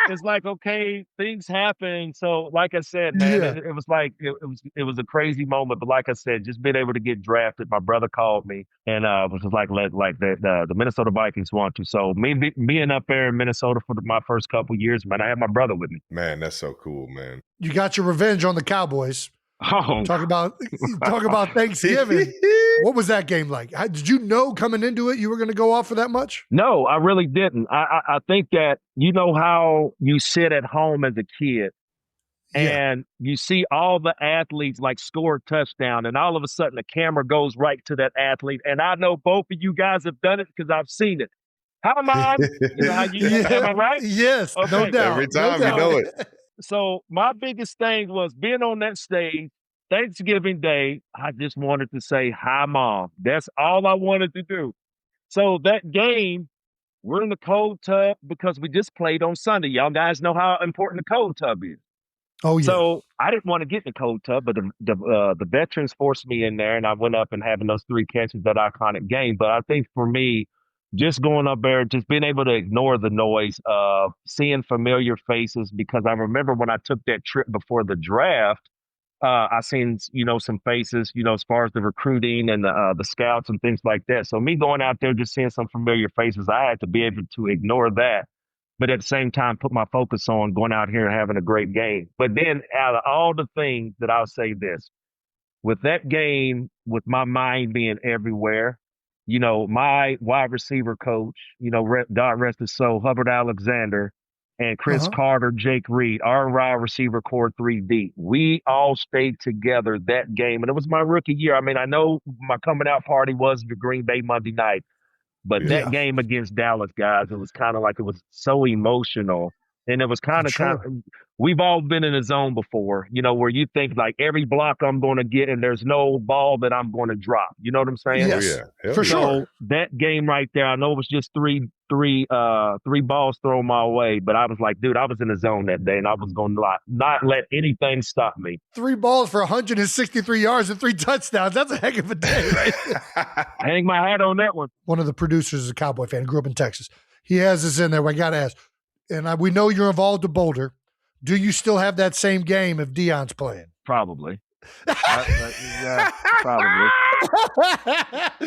it's like okay, things happen. So like I said, man, it was like it was a crazy moment. But like I said, just being able to get drafted. My brother called me and was just like the Minnesota Vikings want to. So me being up there in Minnesota for my first couple years, man, I had my brother with me. Man, that's so cool, man. You got your revenge on the Cowboys. Oh. Talk about Thanksgiving. What was that game like? Did you know coming into it you were going to go off for that much? No, I really didn't. I think that how you sit at home as a kid and you see all the athletes like score a touchdown, and all of a sudden the camera goes right to that athlete. And I know both of you guys have done it because I've seen it. How am I? Am I right? Yes, okay. No doubt. Every time you know it. So my biggest thing was being on that stage, Thanksgiving Day. I just wanted to say, "Hi, Mom." That's all I wanted to do. So that game, we're in the cold tub because we just played on Sunday. Y'all guys know how important the cold tub is. Oh, yeah. So I didn't want to get in the cold tub, but the veterans forced me in there, and I went up and having those 3 catches, that iconic game. But I think for me, just going up there, just being able to ignore the noise of seeing familiar faces, because I remember when I took that trip before the draft, I seen, some faces, as far as the recruiting and the scouts and things like that. So me going out there, just seeing some familiar faces, I had to be able to ignore that, but at the same time, put my focus on going out here and having a great game. But then out of all the things that I'll say this, with that game, with my mind being everywhere, my wide receiver coach, God rest his soul, Hubbard Alexander, and Chris Uh-huh. Carter, Jake Reed, our wide receiver core 3 deep. We all stayed together that game. And it was my rookie year. I mean, I know my coming out party was the Green Bay Monday night. But Yeah. that game against Dallas, guys, it was kind of like it was so emotional. And it was kind of, Sure. we've all been in a zone before, where you think like every block I'm going to get and there's no ball that I'm going to drop. You know what I'm saying? Yes, Oh, yeah. Hell for yeah. sure. So that game right there, I know it was just three balls thrown my way, but I was like, dude, I was in the zone that day and I was going to not let anything stop me. 3 balls for 163 yards and 3 touchdowns. That's a heck of a day, right? I hang my hat on that one. One of the producers is a Cowboy fan, grew up in Texas. He has this in there. I got to ask, and we know you're involved in Boulder. Do you still have that same game if Deion's playing? Probably. Yeah, probably.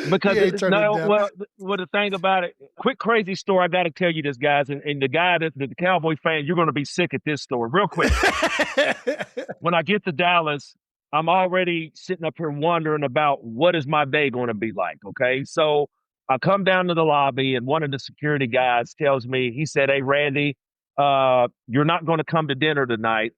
Because the thing about it, quick crazy story. I got to tell you this, guys, and the guy the Cowboy fan, you're going to be sick at this story. Real quick, when I get to Dallas, I'm already sitting up here wondering about what is my day going to be like. Okay, so I come down to the lobby, and one of the security guys tells me, he said, "Hey, Randy, you're not going to come to dinner tonight.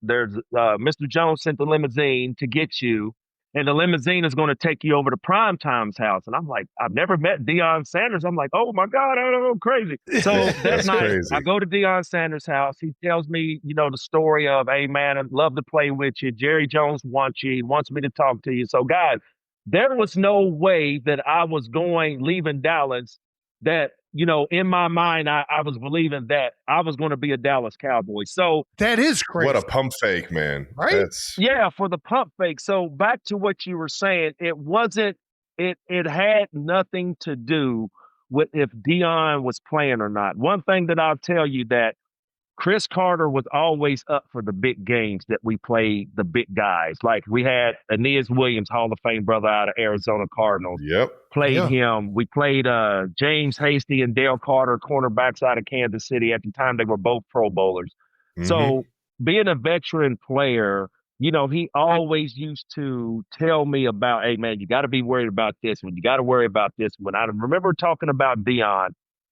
There's Mr. Jones sent the limousine to get you, and the limousine is going to take you over to Primetime's house." And I'm like, I've never met Deion Sanders. I'm like, oh my God, I don't know, crazy. So that night, crazy. I go to Deion Sanders' house. He tells me, the story of, hey man, I'd love to play with you. Jerry Jones wants you. He wants me to talk to you. So guys, there was no way that I was leaving Dallas that, in my mind, I was believing that I was going to be a Dallas Cowboy. So that is crazy. What a pump fake, man. Right? Yeah, for the pump fake. So back to what you were saying, it had nothing to do with if Deion was playing or not. One thing that I'll tell you that Chris Carter was always up for the big games that we played the big guys. Like we had Aeneas Williams, Hall of Fame brother out of Arizona Cardinals. Yep. Played him. We played James Hasty and Dale Carter, cornerbacks out of Kansas City. At the time, they were both Pro Bowlers. Mhm. So being a veteran player, he always used to tell me about, hey, man, you got to be worried about this one. You got to worry about this one. I remember talking about Deion.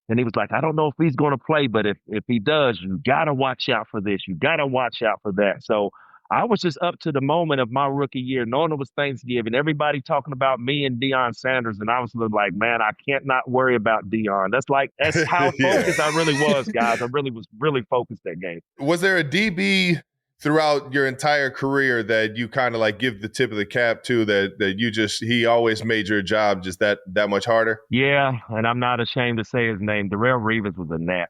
And he was like, I don't know if he's going to play, but if he does, you got to watch out for this. You got to watch out for that. So I was just up to the moment of my rookie year, knowing it was Thanksgiving, everybody talking about me and Deion Sanders. And I was like, man, I can't not worry about Deion. That's how focused I really was, guys. I really was focused that game. Was there a DB throughout your entire career that you kind of like give the tip of the cap to that he always made your job just that much harder? Yeah, and I'm not ashamed to say his name. Darrelle Reeves was a gnat.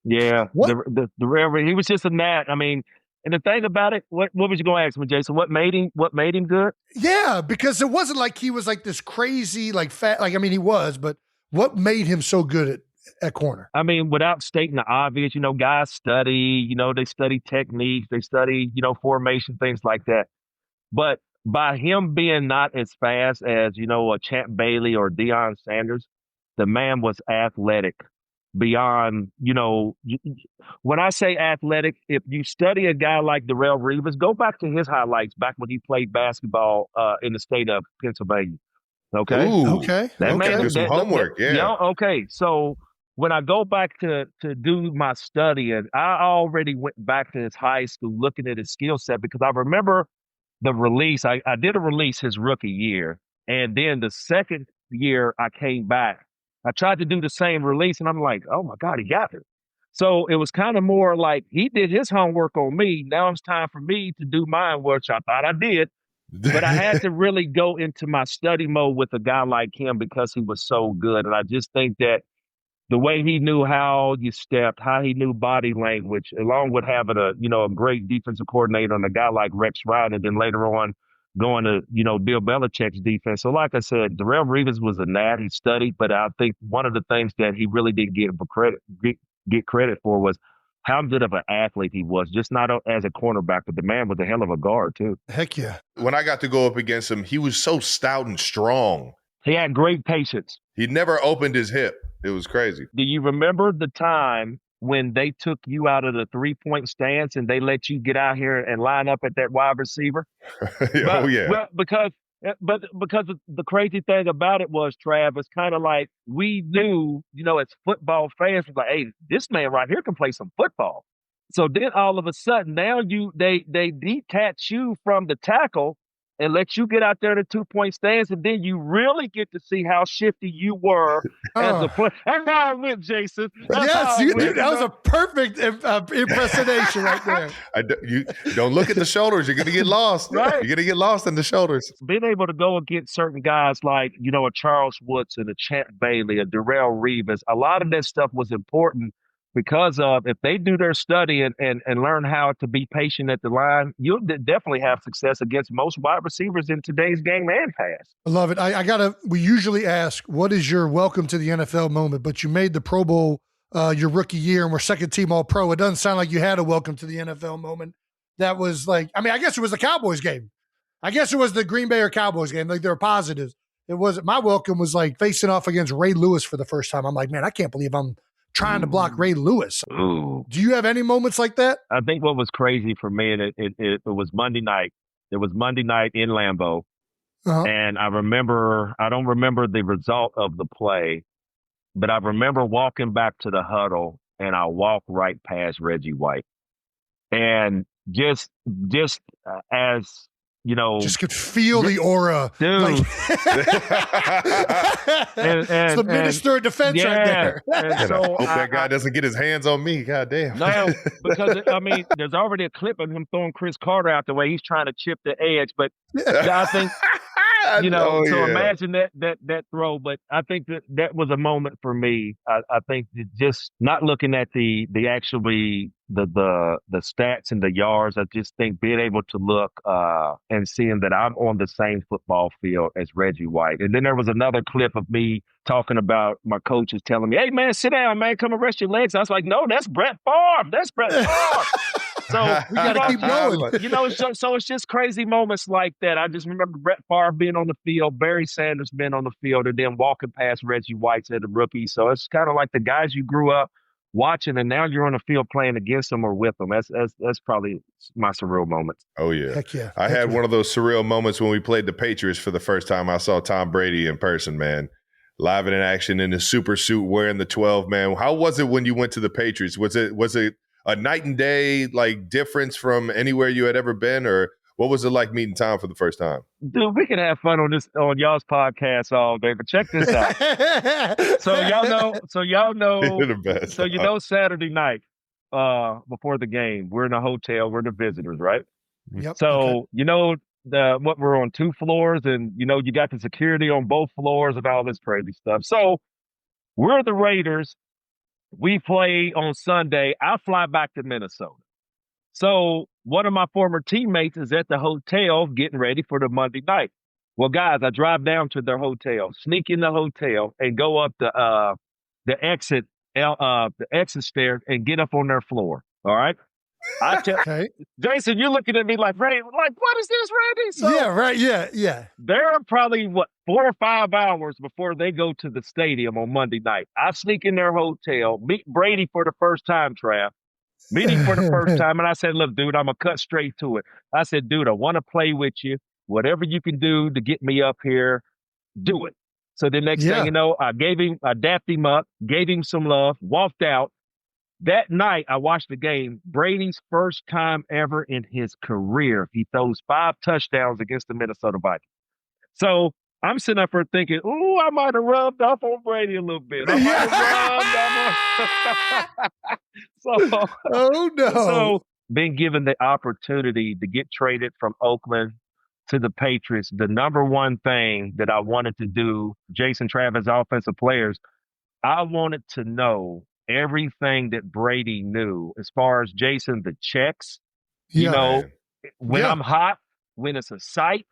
Yeah. What? He was just a gnat. I mean, and the thing about it, what was you going to ask me, Jason? What made him good? Yeah, because it wasn't like he was like this crazy, like fat, like, I mean, he was, but what made him so good at corner? I mean, without stating the obvious, guys study, they study techniques, they study, formation, things like that. But by him being not as fast as, a Champ Bailey or Deion Sanders, the man was athletic beyond, when I say athletic, if you study a guy like Darrelle Reeves, go back to his highlights back when he played basketball in the state of Pennsylvania. Okay. Ooh, Okay. Do some homework. Okay. So when I go back to do my studying, I already went back to his high school looking at his skill set because I remember the release. I did a release his rookie year. And then the second year I came back, I tried to do the same release and I'm like, oh my God, he got it. So it was kind of more like he did his homework on me. Now it's time for me to do mine, which I thought I did. But I had to really go into my study mode with a guy like him because he was so good. And I just think that the way he knew how you stepped, how he knew body language, along with having a great defensive coordinator and a guy like Rex Ryan, and then later on going to, Bill Belichick's defense. So like I said, Darrelle Reeves was a gnat. He studied, but I think one of the things that he really didn't get credit for was how good of an athlete he was, just not as a cornerback, but the man was a hell of a guard too. Heck yeah. When I got to go up against him, he was so stout and strong. He had great patience. He never opened his hip. It was crazy. Do you remember the time when they took you out of the 3-point stance and they let you get out here and line up at that wide receiver? Oh, yeah. Well, because But because the crazy thing about it was, Trav, it's kind of like we knew, as football fans, was like, hey, this man right here can play some football. So then all of a sudden, now they detach you from the tackle and let you get out there to 2-point stance, and then you really get to see how shifty you were as a player. That's how I went, Jason. Yes, that was a perfect impersonation right there. You don't look at the shoulders. You're going to get lost. Right. You're going to get lost in the shoulders. Being able to go against certain guys like, a Charles Woodson, a Champ Bailey, a Darrell Reeves, a lot of that stuff was important because of if they do their study and learn how to be patient at the line, you'll definitely have success against most wide receivers in today's game and pass. I love it. We usually ask, what is your welcome to the NFL moment? But you made the Pro Bowl your rookie year and we're second team all pro. It doesn't sound like you had a welcome to the NFL moment. That was I guess it was the Cowboys game. I guess it was the Green Bay or Cowboys game. Like, there were positives. It wasn't. My welcome was like facing off against Ray Lewis for the first time. I'm like, man, I can't believe I'm trying to block Ray Lewis. Ooh. Do you have any moments like that? I think what was crazy for me, it was Monday night. It was Monday night in Lambeau. And I don't remember the result of the play, but I remember walking back to the huddle and I walked right past Reggie White. And just as, just could feel the aura. Dude. It's the minister of defense right there. And so I hope that guy doesn't get his hands on me. God damn. No, because, there's already a clip of him throwing Chris Carter out the way. He's trying to chip the edge. But I think, imagine that throw. But I think that was a moment for me. I think just not looking at the actually the stats and the yards. I just think being able to look and seeing that I'm on the same football field as Reggie White. And then there was another clip of me talking about my coaches telling me, hey, man, sit down, man, come and rest your legs. I was like, no, that's Brett Favre. That's Brett Favre. So we got to keep going. So it's just crazy moments like that. I just remember Brett Favre being on the field, Barry Sanders being on the field, and then walking past Reggie White as a rookie. So it's kind of like the guys you grew up watching, and now you're on the field playing against them or with them. That's probably my surreal moments. Oh, yeah. Heck yeah. I had one of those surreal moments when we played the Patriots for the first time. I saw Tom Brady in person, man. Live in action in his super suit wearing the 12, man. How was it when you went to the Patriots? Was it a night and day difference from anywhere you had ever been, or what was it like meeting Tom for the first time? Dude, we can have fun on y'all's podcast all day, but check this out. So y'all know You're the best. So Saturday night before the game, we're in a hotel, we're the visitors, right? Yep. So we're on 2 floors, and you got the security on both floors and all this crazy stuff. So we're the Raiders. We play on Sunday. I fly back to Minnesota. So one of my former teammates is at the hotel getting ready for the Monday night. Well, guys, I drive down to their hotel, sneak in the hotel, and go up the exit stairs and get up on their floor. All right. Okay. Jason, you're looking at me like, Ray, what is this, Randy? So yeah, right. Yeah. They're probably 4 or 5 hours before they go to the stadium on Monday night. I sneak in their hotel, meet Brady for the first time, Trav. Meeting for the first time. And I said, look, dude, I'm going to cut straight to it. I said, dude, I want to play with you. Whatever you can do to get me up here, do it. So the next thing you know, I dapped him up, gave him some love, walked out. That night, I watched the game. Brady's first time ever in his career. He throws 5 touchdowns against the Minnesota Vikings. So I'm sitting up there thinking, ooh, I might have rubbed off on Brady a little bit. Oh, no. So being given the opportunity to get traded from Oakland to the Patriots, the number one thing that I wanted to do, Jason Travis, offensive players, I wanted to know everything that Brady knew as far as Jason, the checks, when I'm hot, when it's a sight,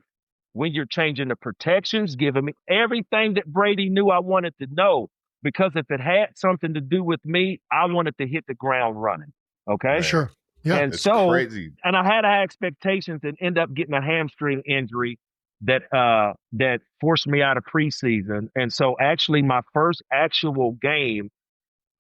when you're changing the protections, giving me everything that Brady knew I wanted to know, because if it had something to do with me, I wanted to hit the ground running. Okay. Sure. Yeah. And it's so, crazy. And I had high expectations and end up getting a hamstring injury that forced me out of preseason. And so actually my first actual game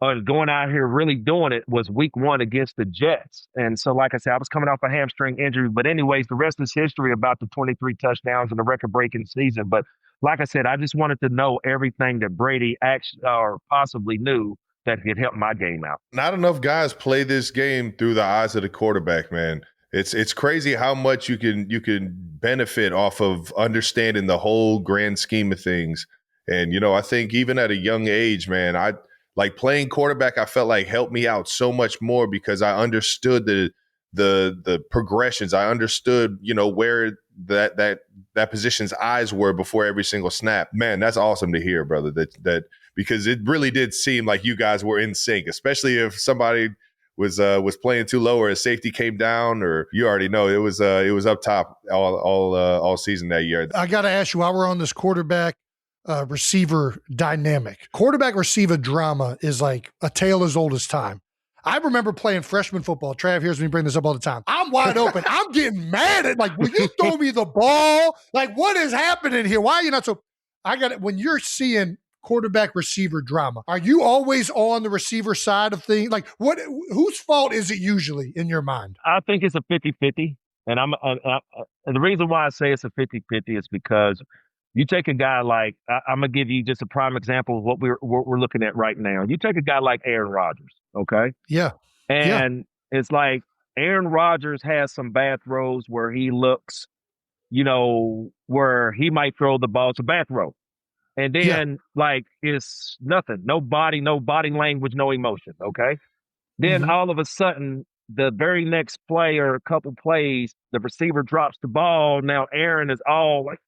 going out here really doing it was week 1 against the Jets. And so, like I said, I was coming off a hamstring injury. But anyways, the rest is history about the 23 touchdowns and the record-breaking season. But like I said, I just wanted to know everything that Brady actually or possibly knew that could help my game out. Not enough guys play this game through the eyes of the quarterback, man. It's crazy how much you can benefit off of understanding the whole grand scheme of things. And, you know, I think even at a young age, man, I like playing quarterback. I felt like helped me out so much more because I understood the progressions. I understood, you know, where that position's eyes were before every single snap. Man, that's awesome to hear, brother. That because it really did seem like you guys were in sync, especially if somebody was playing too low or a safety came down, or you already know it was up top all season that year. I got to ask you, while we're on this quarterback receiver dynamic, quarterback receiver drama is like a tale as old as time. I remember playing freshman football. Trav hears me bring this up all the time. I'm wide open. I'm getting mad at, like, will you throw me the ball? Like, what is happening here? Why are you not so? I got it. When you're seeing quarterback receiver drama, are you always on the receiver side of things? Like, what? Whose fault is it usually in your mind? I think it's a 50-50. And and the reason why I say it's a 50-50 is because you take a guy like, I'm going to give you just a prime example of what we're looking at right now. You take a guy like Aaron Rodgers, okay? Yeah. And it's like Aaron Rodgers has some bad throws where he looks, you know, where he might throw the ball to bad throw. And then, like, it's nothing. No body language, no emotion, okay? Then all of a sudden, the very next play or a couple plays, the receiver drops the ball. Now Aaron is all like,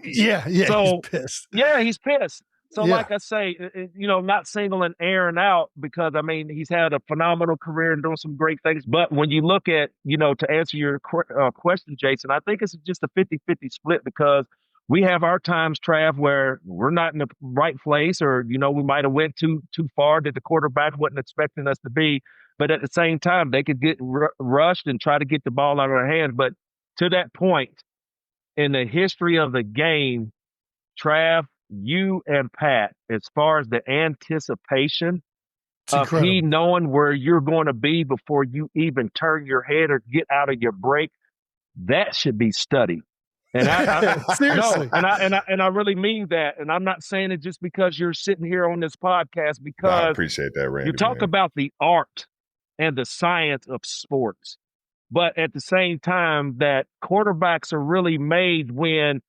so, he's pissed. Yeah, he's pissed. So like I say, you know, not singling Aaron out because, I mean, he's had a phenomenal career and doing some great things. But when you look at, you know, to answer your question, Jason, I think it's just a 50-50 split because we have our times, Trav, where we're not in the right place or, you know, we might have went too far that the quarterback wasn't expecting us to be. But at the same time, they could get rushed and try to get the ball out of their hands. But to that point, in the history of the game, Trav, you and Pat, as far as the anticipation of he knowing where you're going to be before you even turn your head or get out of your break, that should be studied. And I seriously, no, and I really mean that. And I'm not saying it just because you're sitting here on this podcast, because I appreciate that, Randy. You talk about the art and the science of sports. But at the same time, that quarterbacks are really made when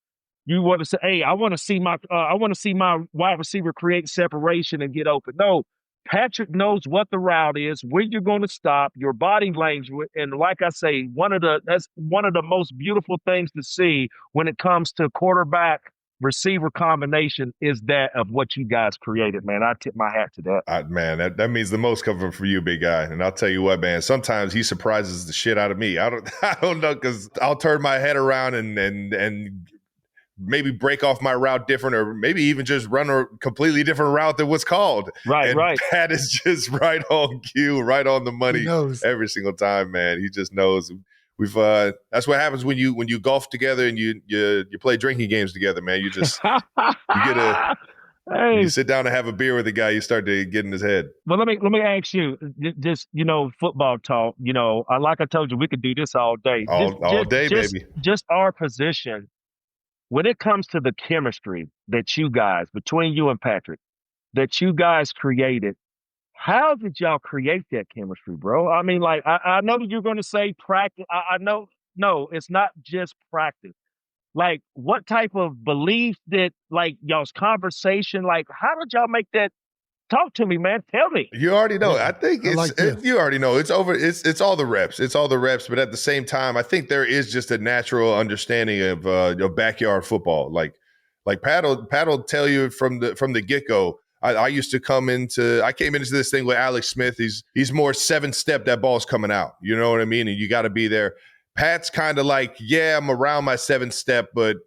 you want to say, "Hey, I want to see my wide receiver create separation and get open." No, Patrick knows what the route is, where you're going to stop, your body language, and like I say, that's one of the most beautiful things to see when it comes to quarterback receiver combination is that of what you guys created, man. I tip my hat to that. Man, that means the most coming from you, big guy. And I'll tell you what, man, sometimes he surprises the shit out of me. I don't know, because I'll turn my head around and maybe break off my route different, or maybe even just run a completely different route than what's called. Right. Pat is just right on cue, right on the money every single time, man. He just knows. That's what happens when you golf together and you play drinking games together, man. You just you sit down and have a beer with a guy, you start to get in his head. Well, let me ask you, just, you know, football talk. You know, like I told you, we could do this all day. All day, baby. Just our position. When it comes to the chemistry that you guys, between you and Patrick, that you guys created, how did y'all create that chemistry, bro? I mean, like, I know you're going to say practice. I know, no, it's not just practice. Like, what type of belief that, like, y'all's conversation, like, how did y'all make that? Talk to me, man. Tell me. You already know. I think you already know. It's over. It's all the reps. It's all the reps. But at the same time, I think there is just a natural understanding of backyard football. Like Pat'll tell you from the get-go. I came into this thing with Alex Smith. He's more 7-step. That ball's coming out. You know what I mean? And you got to be there. Pat's kind of like, yeah, I'm around my 7-step, but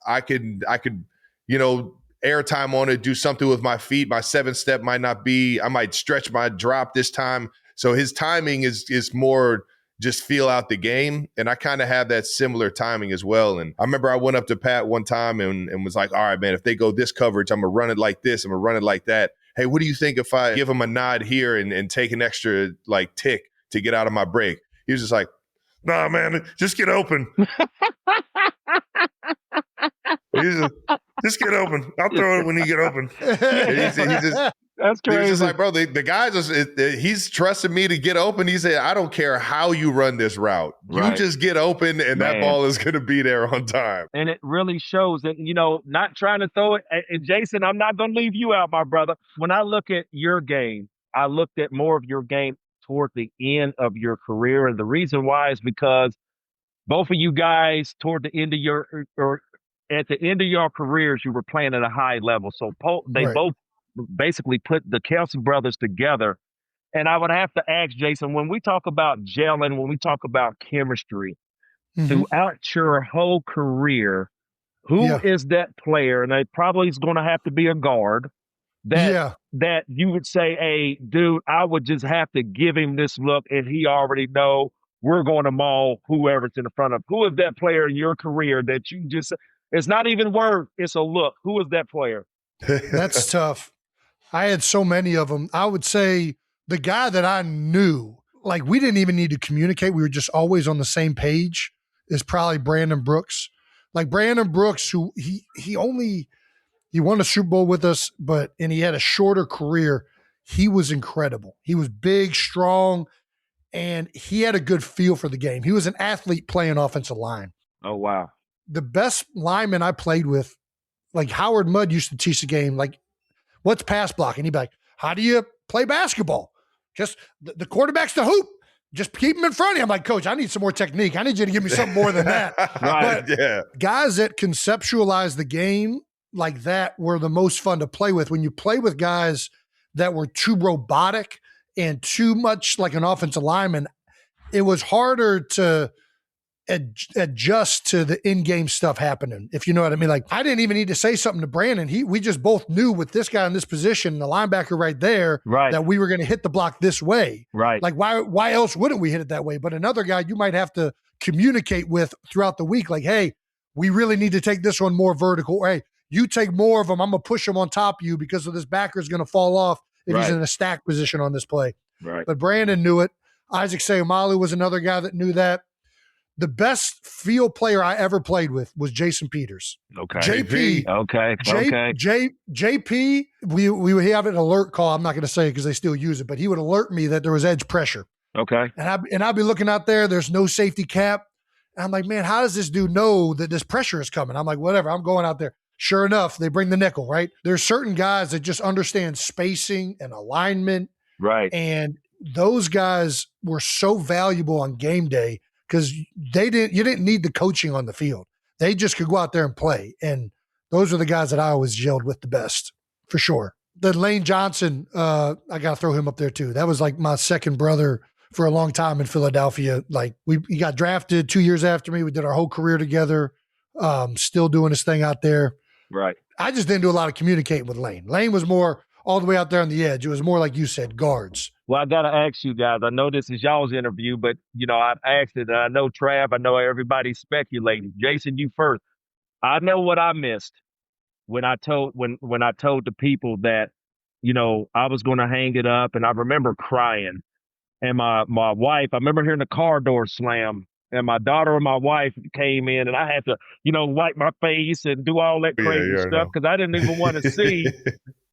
I could, you know, airtime on it, do something with my feet. My 7-step might not be, I might stretch my drop this time. So his timing is more just feel out the game. And I kind of have that similar timing as well. And I remember I went up to Pat one time and was like, all right, man, if they go this coverage, I'm going to run it like this. I'm going to run it like that. hey, what do you think if I give him a nod here and take an extra like tick to get out of my break? He was just like, nah, man, just get open. Just get open. I'll throw it when you get open. That's crazy. He was just like, bro, the guy he's trusting me to get open. He said, I don't care how you run this route. Right. You just get open and that ball is going to be there on time. And it really shows that, not trying to throw it. And Jason, I'm not going to leave you out, my brother. When I look at your game, I looked at more of your game toward the end of your career. And the reason why is because both of you guys toward the end of at the end of your careers, you were playing at a high level. So they both basically put the Kelsey brothers together. And I would have to ask Jason, when we talk about gelling, when we talk about chemistry, throughout your whole career, who is that player? And it probably is going to have to be a guard that you would say, hey, dude, I would just have to give him this look and he already know we're going to maul whoever's in the front of. Who is that player in your career that you just, it's not even word, it's a look. Who is that player? That's tough. I had so many of them. I would say the guy that I knew, like we didn't even need to communicate. We were just always on the same page, is probably Brandon Brooks. Like Brandon Brooks, who he won a Super Bowl with us, and he had a shorter career. He was incredible. He was big, strong, and he had a good feel for the game. He was an athlete playing offensive line. Oh, wow. The best lineman I played with, like Howard Mudd used to teach the game, like, what's pass blocking? He'd be like, how do you play basketball? Just the quarterback's the hoop. Just keep him in front of you. I'm like, Coach, I need some more technique. I need you to give me something more than that. Right. But guys that conceptualize the game like that were the most fun to play with. When you play with guys that were too robotic and too much like an offensive lineman, it was harder to adjust to the in-game stuff happening, if you know what I mean. Like, I didn't even need to say something to Brandon. We just both knew with this guy in this position, the linebacker right there, that we were going to hit the block this way. Right. Like, why else wouldn't we hit it that way? But another guy you might have to communicate with throughout the week, like, hey, we really need to take this one more vertical. Or, hey, you take more of them. I'm going to push them on top of you because of this backer is going to fall off if he's in a stack position on this play. Right. But Brandon knew it. Isaac Sayamalu was another guy that knew that. The best field player I ever played with was Jason Peters. Okay. JP. Okay. JP, we would have an alert call. I'm not going to say it because they still use it, but he would alert me that there was edge pressure. Okay. And I'd be looking out there. There's no safety cap. And I'm like, man, how does this dude know that this pressure is coming? I'm like, whatever. I'm going out there. Sure enough, they bring the nickel, right? There's certain guys that just understand spacing and alignment. Right. And those guys were so valuable on game day because you didn't need the coaching on the field. They just could go out there and play. And those are the guys that I always gelled with the best, for sure. The Lane Johnson, I got to throw him up there too. That was like my second brother for a long time in Philadelphia. Like he got drafted 2 years after me. We did our whole career together, still doing his thing out there. Right. I just didn't do a lot of communicating with Lane. Lane was more all the way out there on the edge. It was more like you said, guards. Well, I got to ask you guys, I know this is y'all's interview, but, I've asked it, and I know Trav, I know everybody's speculating. Jason, you first. I know what I missed when I told the people that, I was going to hang it up, and I remember crying. And my wife, I remember hearing the car door slam, and my daughter and my wife came in, and I had to, wipe my face and do all that crazy stuff because I didn't even want to see.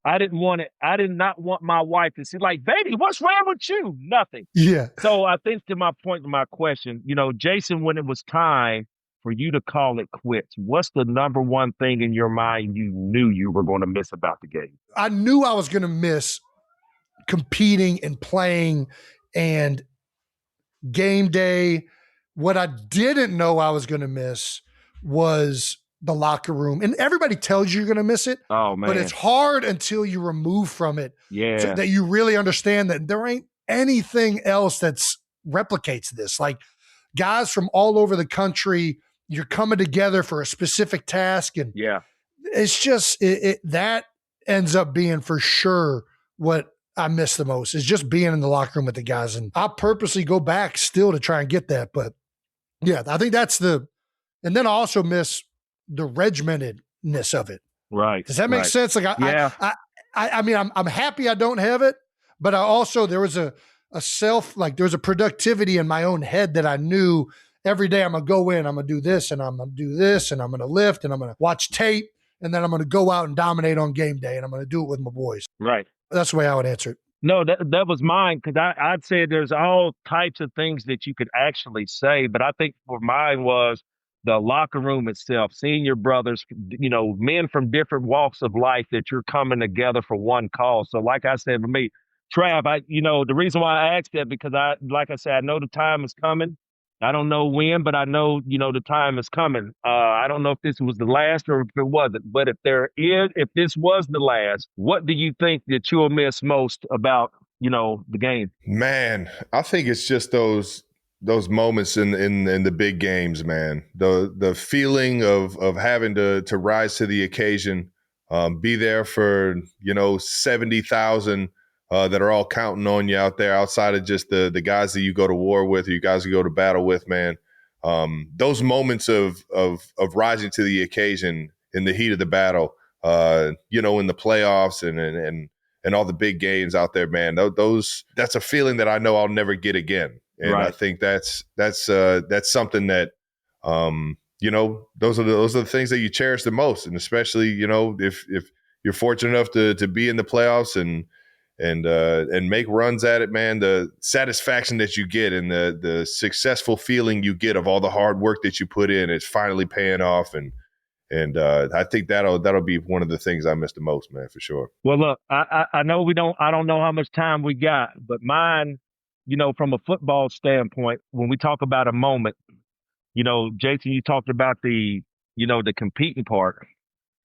I did not want my wife to see, like, baby, what's wrong with you? Nothing. Yeah. So I think to my point, to my question, Jason, when it was time for you to call it quits, what's the number one thing in your mind you knew you were going to miss about the game? I knew I was going to miss competing and playing and game day. What I didn't know I was going to miss was the locker room. And everybody tells you you're going to miss it. Oh, man. But it's hard until you remove from it so that you really understand that there ain't anything else that's replicates this. Like guys from all over the country, you're coming together for a specific task. And it's just, that ends up being for sure what I miss the most is just being in the locker room with the guys. And I'll purposely go back still to try and get that. But yeah, I think that's and then I also miss the regimentedness of it. Right. Does that make sense? Like I mean, I'm happy I don't have it, but I also, there was a productivity in my own head that I knew every day I'm going to go in, I'm going to do this, and I'm going to do this, and I'm going to lift, and I'm going to watch tape, and then I'm going to go out and dominate on game day, and I'm going to do it with my boys. Right. That's the way I would answer it. No, that was mine, because I'd say there's all types of things that you could actually say, but I think for mine was the locker room itself, seeing your brothers, men from different walks of life that you're coming together for one cause. So like I said, for me, Trav, the reason why I asked that, because like I said, I know the time is coming. I don't know when, but I know, the time is coming. I don't know if this was the last or if it wasn't, but if this was the last, what do you think that you'll miss most about, the game? Man, I think it's just those moments in the big games, man. The feeling of having to rise to the occasion, be there for 70,000 that are all counting on you out there, outside of just the guys that you go to war with, or you guys you go to battle with, man. Those moments of rising to the occasion in the heat of the battle, in the playoffs and all the big games out there, man. That's a feeling that I know I'll never get again. And Right. I think that's something that, those are the things that you cherish the most. And especially, if you're fortunate enough to be in the playoffs and make runs at it, man, the satisfaction that you get and the successful feeling you get of all the hard work that you put in, it's finally paying off. And I think that'll be one of the things I miss the most, man, for sure. Well, look, I know I don't know how much time we got, but mine, from a football standpoint, when we talk about a moment, Jason, you talked about the competing part.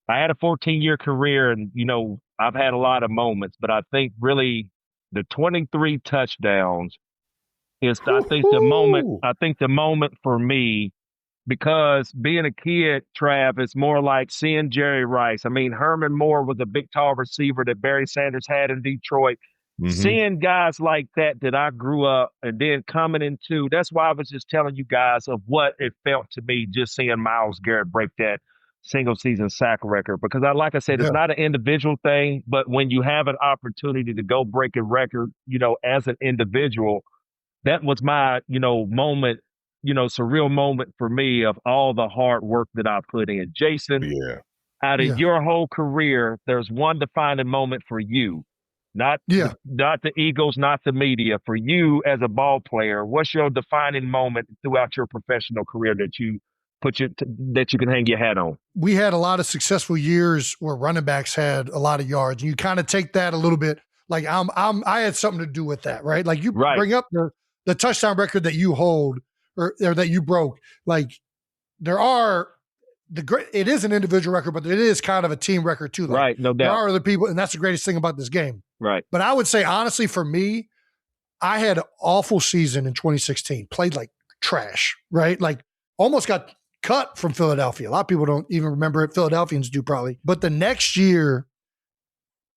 I had a 14-year career, and, I've had a lot of moments, but I think really the 23 touchdowns is, I think the moment for me, because being a kid, Trav, is more like seeing Jerry Rice. I mean, Herman Moore was a big, tall receiver that Barry Sanders had in Detroit. Mm-hmm. Seeing guys like that I grew up, and then coming into, that's why I was just telling you guys of what it felt to me just seeing Myles Garrett break that single season sack record. Because like I said, it's not an individual thing, but when you have an opportunity to go break a record, as an individual, that was my, moment, surreal moment for me of all the hard work that I put in. Jason, out of your whole career, there's one defining moment for you. Not the Eagles, not the media. For you as a ball player, what's your defining moment throughout your professional career that you that you can hang your hat on? We had a lot of successful years where running backs had a lot of yards, and you kind of take that a little bit. Like I had something to do with that, right? Like you bring up the touchdown record that you hold or that you broke. Like it is an individual record, but it is kind of a team record too. Like, right, no doubt. There are other people, and that's the greatest thing about this game. Right. But I would say, honestly, for me, I had an awful season in 2016. Played like trash, right? Like almost got cut from Philadelphia. A lot of people don't even remember it. Philadelphians do probably. But the next year,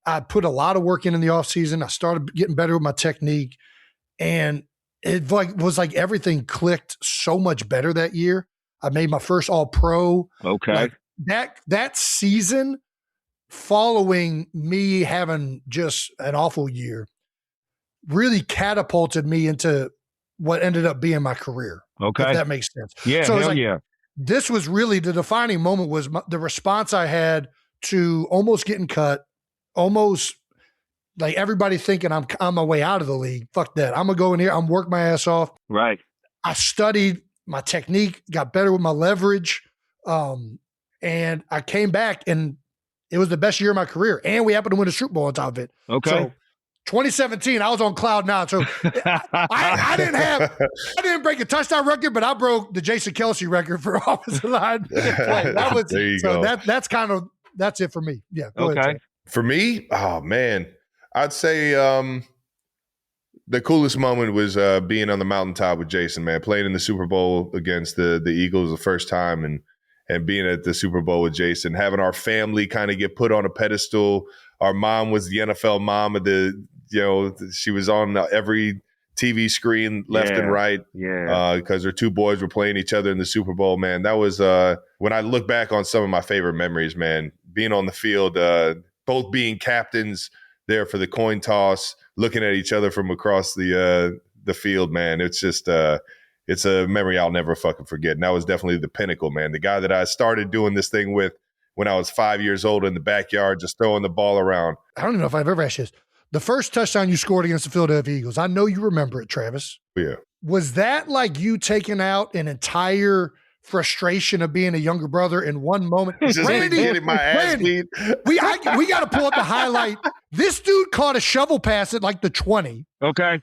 I put a lot of work in the offseason. I started getting better with my technique. And it was like everything clicked so much better that year. I made my first All-Pro. Okay. Like that season following me having just an awful year really catapulted me into what ended up being my career. Okay. If that makes sense. Yeah, so this was really the defining moment, was the response I had to almost getting cut, almost like everybody thinking I'm on my way out of the league. Fuck that. I'm going to go in here. I'm work my ass off. Right. I studied my technique, got better with my leverage. And I came back, and it was the best year of my career. And we happened to win a Super Bowl on top of it. Okay. So 2017, I was on cloud nine. So I didn't break a touchdown record, but I broke the Jason Kelce record for offensive line. There you go. That's it for me. Yeah. Okay. Ahead, for me, oh man, I'd say the coolest moment was being on the mountaintop with Jason, man, playing in the Super Bowl against the Eagles the first time, and being at the Super Bowl with Jason, having our family kind of get put on a pedestal. Our mom was the NFL mom of she was on every TV screen left and right. Yeah. Because her two boys were playing each other in the Super Bowl, man. That was when I look back on some of my favorite memories, man, being on the field, both being captains there for the coin toss, looking at each other from across the field, man. It's just it's a memory I'll never fucking forget. And that was definitely the pinnacle, man. The guy that I started doing this thing with when I was 5 years old in the backyard, just throwing the ball around. I don't even know if I've ever asked you this. The first touchdown you scored against the Philadelphia Eagles, I know you remember it, Travis. Yeah. Was that like you taking out an entire frustration of being a younger brother in one moment? Just getting my ass beat. We got to pull up the highlight. This dude caught a shovel pass at like the 20. Okay.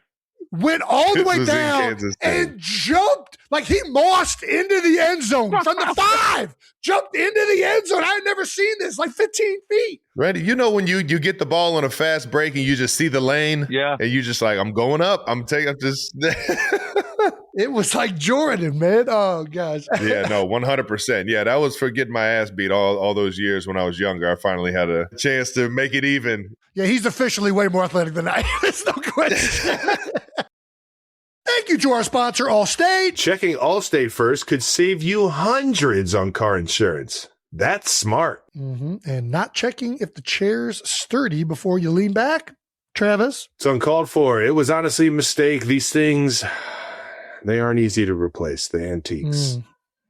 Went all the way down and jumped like he mossed into the end zone from the 5. Jumped into the end zone. I had never seen this, like 15 feet. Randy, you know when you get the ball on a fast break and you just see the lane? Yeah. And you just like, I'm going up. I'm just. It was like Jordan, man. Oh, gosh. Yeah, no, 100%. Yeah, that was for getting my ass beat all those years when I was younger. I finally had a chance to make it even. Yeah, he's officially way more athletic than I am. There's no question. Thank you to our sponsor, Allstate. Checking Allstate first could save you hundreds on car insurance. That's smart. And not checking if the chair's sturdy before you lean back, Travis. It's uncalled for. It was honestly a mistake. These things, they aren't easy to replace, the antiques.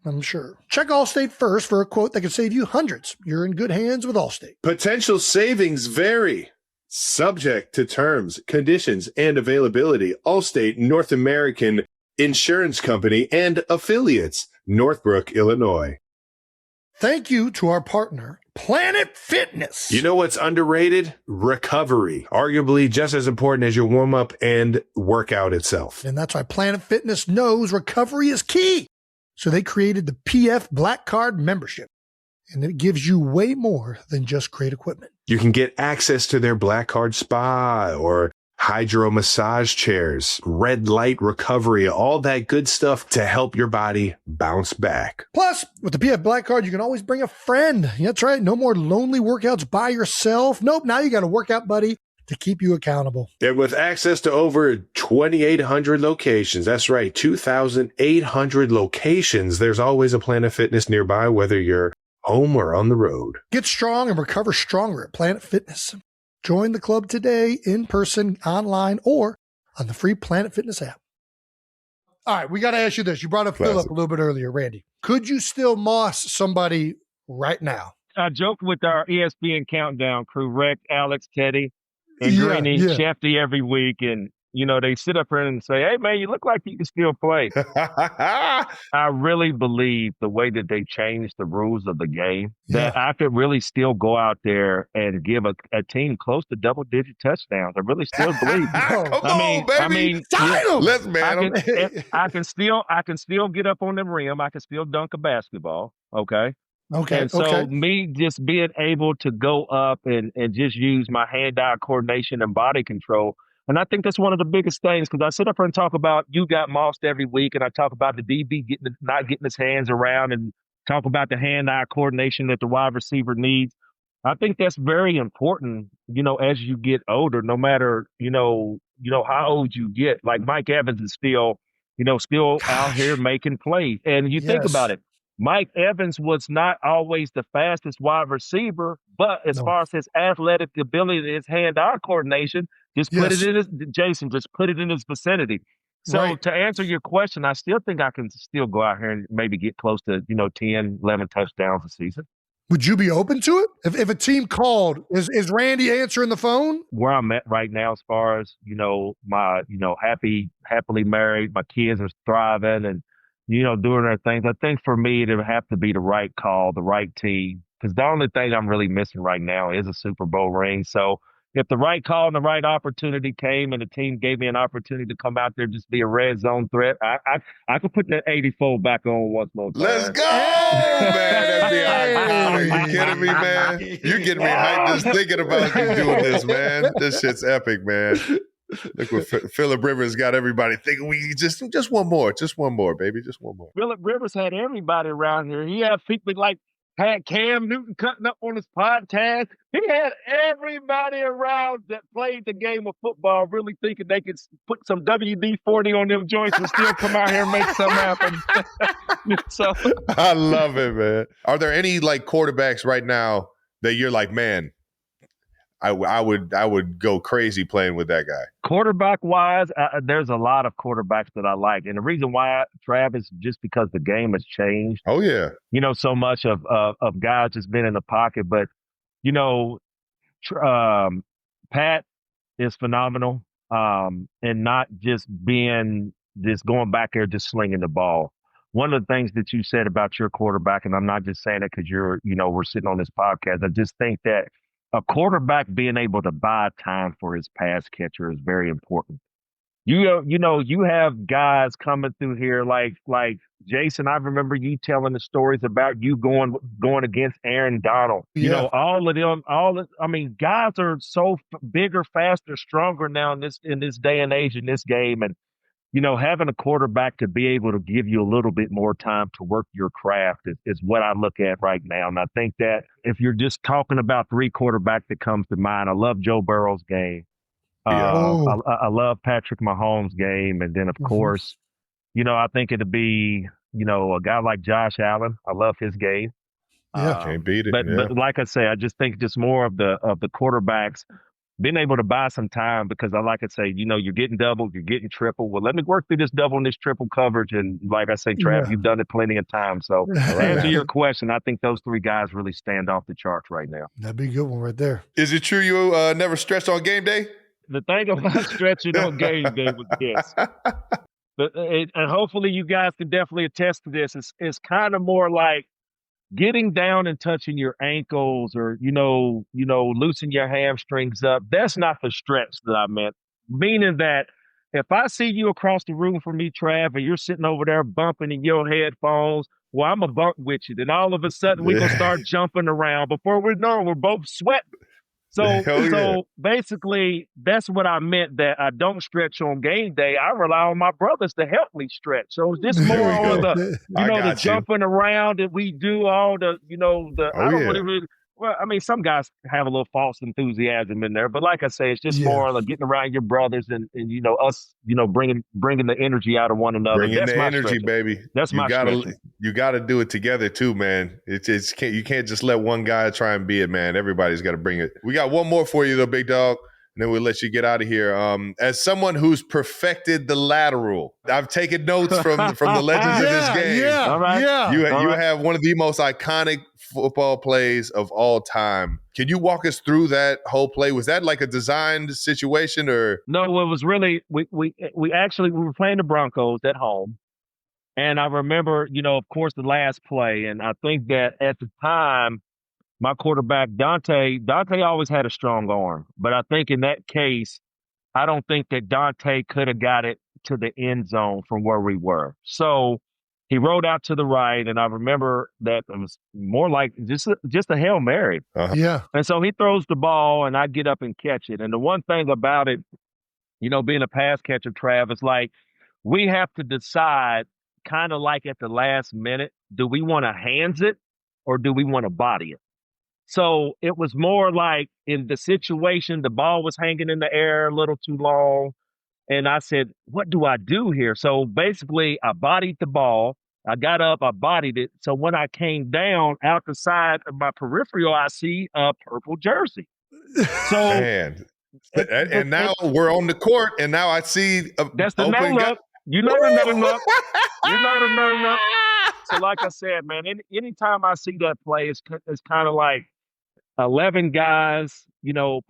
I'm sure. Check Allstate first for a quote that could save you hundreds. You're in good hands with Allstate. Potential savings vary. Subject to terms, conditions, and availability. Allstate North American Insurance Company and affiliates, Northbrook, Illinois. Thank you to our partner, Planet Fitness. You know what's underrated? Recovery. Arguably just as important as your warm-up and workout itself. And that's why Planet Fitness knows recovery is key. So they created the PF Black Card membership. And it gives you way more than just great equipment. You can get access to their Black Card spa or hydro massage chairs, red light recovery, all that good stuff to help your body bounce back. Plus, with the PF Black Card, you can always bring a friend. That's right. No more lonely workouts by yourself. Nope. Now you got a workout buddy to keep you accountable. And with access to over 2,800 locations, that's right, 2,800 locations, there's always a Planet Fitness nearby, whether you're home or on the road. Get strong and recover stronger at Planet Fitness. Join the club today, in person, online, or on the free Planet Fitness app. All right, we got to ask you this. You brought up Philip a little bit earlier, Randy. Could you still moss somebody right now? I joked with our ESPN Countdown crew, Rex, Alex, Teddy, and Greeny, Shefty every week, and you know, they sit up here and say, hey, man, you look like you can still play. I really believe the way that they changed the rules of the game, that I could really still go out there and give a team close to double-digit touchdowns. I really still believe. I mean, let's man. I can still get up on the rim. I can still dunk a basketball. Okay. And so me just being able to go up and just use my hand-eye coordination and body control. And I think that's one of the biggest things, because I sit up here and talk about you got mossed every week, and I talk about the DB not getting his hands around, and talk about the hand-eye coordination that the wide receiver needs. I think that's very important, you know, as you get older, no matter, you know how old you get. Like Mike Evans is still out here making plays. And you think about it, Mike Evans was not always the fastest wide receiver, but as far as his athletic ability, his hand-eye coordination, just put it in his vicinity. So to answer your question, I still think I can still go out here and maybe get close to, 10, 11 touchdowns a season. Would you be open to it? If a team called, is Randy answering the phone? Where I'm at right now, as far as, my, happily married, my kids are thriving and, doing their things. I think for me, it would have to be the right call, the right team. Because the only thing I'm really missing right now is a Super Bowl ring. So if the right call and the right opportunity came and the team gave me an opportunity to come out there, just be a red zone threat, I could put that 84 back on once more time. Let's go, man. Are you kidding me, man? You're getting me hyped just thinking about you doing this, man. This shit's epic, man. Look what Phillip Rivers got everybody thinking. We just one more, baby, just one more. Phillip Rivers had everybody around here. He had people like had Cam Newton cutting up on his podcast. He had everybody around that played the game of football really thinking they could put some WD-40 on them joints and still come out here and make something happen. So I love it, man. Are there any quarterbacks right now that you're like, man, I would go crazy playing with that guy. Quarterback wise, there's a lot of quarterbacks that I like, and the reason why, Travis, just because the game has changed. Oh yeah, So much of guys just been in the pocket, but you know, Pat is phenomenal, and not just going back there just slinging the ball. One of the things that you said about your quarterback, and I'm not just saying it because we're sitting on this podcast. I just think that a quarterback being able to buy time for his pass catcher is very important. You have guys coming through here like Jason. I remember you telling the stories about you going against Aaron Donald. Yeah. All of them. Guys are so bigger, faster, stronger now in this day and age in this game, and having a quarterback to be able to give you a little bit more time to work your craft is what I look at right now. And I think that if you're just talking about three quarterbacks that comes to mind, I love Joe Burrow's game. I love Patrick Mahomes' game. And then, of course, I think it'd be, a guy like Josh Allen. I love his game. Yeah, can't beat it. But like I say, I just think just more of the quarterbacks being able to buy some time, because like I say, you're getting double, you're getting triple. Well, let me work through this double and this triple coverage. And like I say, Trav, you've done it plenty of times. So to answer your question, I think those three guys really stand off the charts right now. That'd be a good one right there. Is it true you never stretched on game day? The thing about stretching on game day was this. And hopefully you guys can definitely attest to this. It's kind of more like getting down and touching your ankles or, loosen your hamstrings up. That's not the stretch that I meant. Meaning that if I see you across the room from me, Trav, and you're sitting over there bumping in your headphones, well, I'm a bump with you. Then all of a sudden we're going to start jumping around. Before we know it, we're both sweating. So basically, that's what I meant, that I don't stretch on game day. I rely on my brothers to help me stretch. So it's just more on the jumping around that we do, all the, some guys have a little false enthusiasm in there, but like I say, it's just more like getting around your brothers and us, bringing the energy out of one another. Bringing the energy, baby. That's my stretching. You got to do it together too, man. You can't just let one guy try and be it, man. Everybody's got to bring it. We got one more for you though, big dog. And then we'll let you get out of here. As someone who's perfected the lateral, I've taken notes from the legends of this game. Yeah, all right. Yeah. You have one of the most iconic football plays of all time. Can you walk us through that whole play? Was that like a designed situation or? No, it was really, we were playing the Broncos at home. And I remember, of course, the last play. And I think that at the time, my quarterback, Dante always had a strong arm. But I think in that case, I don't think that Dante could have got it to the end zone from where we were. So he rolled out to the right, and I remember that it was more like just a Hail Mary. Uh-huh. Yeah. And so he throws the ball, and I get up and catch it. And the one thing about it, being a pass catcher, Trav, is like we have to decide kind of like at the last minute, do we want to hands it or do we want to body it? So it was more like in the situation, the ball was hanging in the air a little too long. And I said, what do I do here? So basically, I bodied the ball. I got up, I bodied it. So when I came down out the side of my peripheral, I see a purple jersey. So man. And now we're on the court, and now I see that's the no look. You know the no look. You know the no look. So like I said, man, anytime I see that play, it's kind of like 11 guys,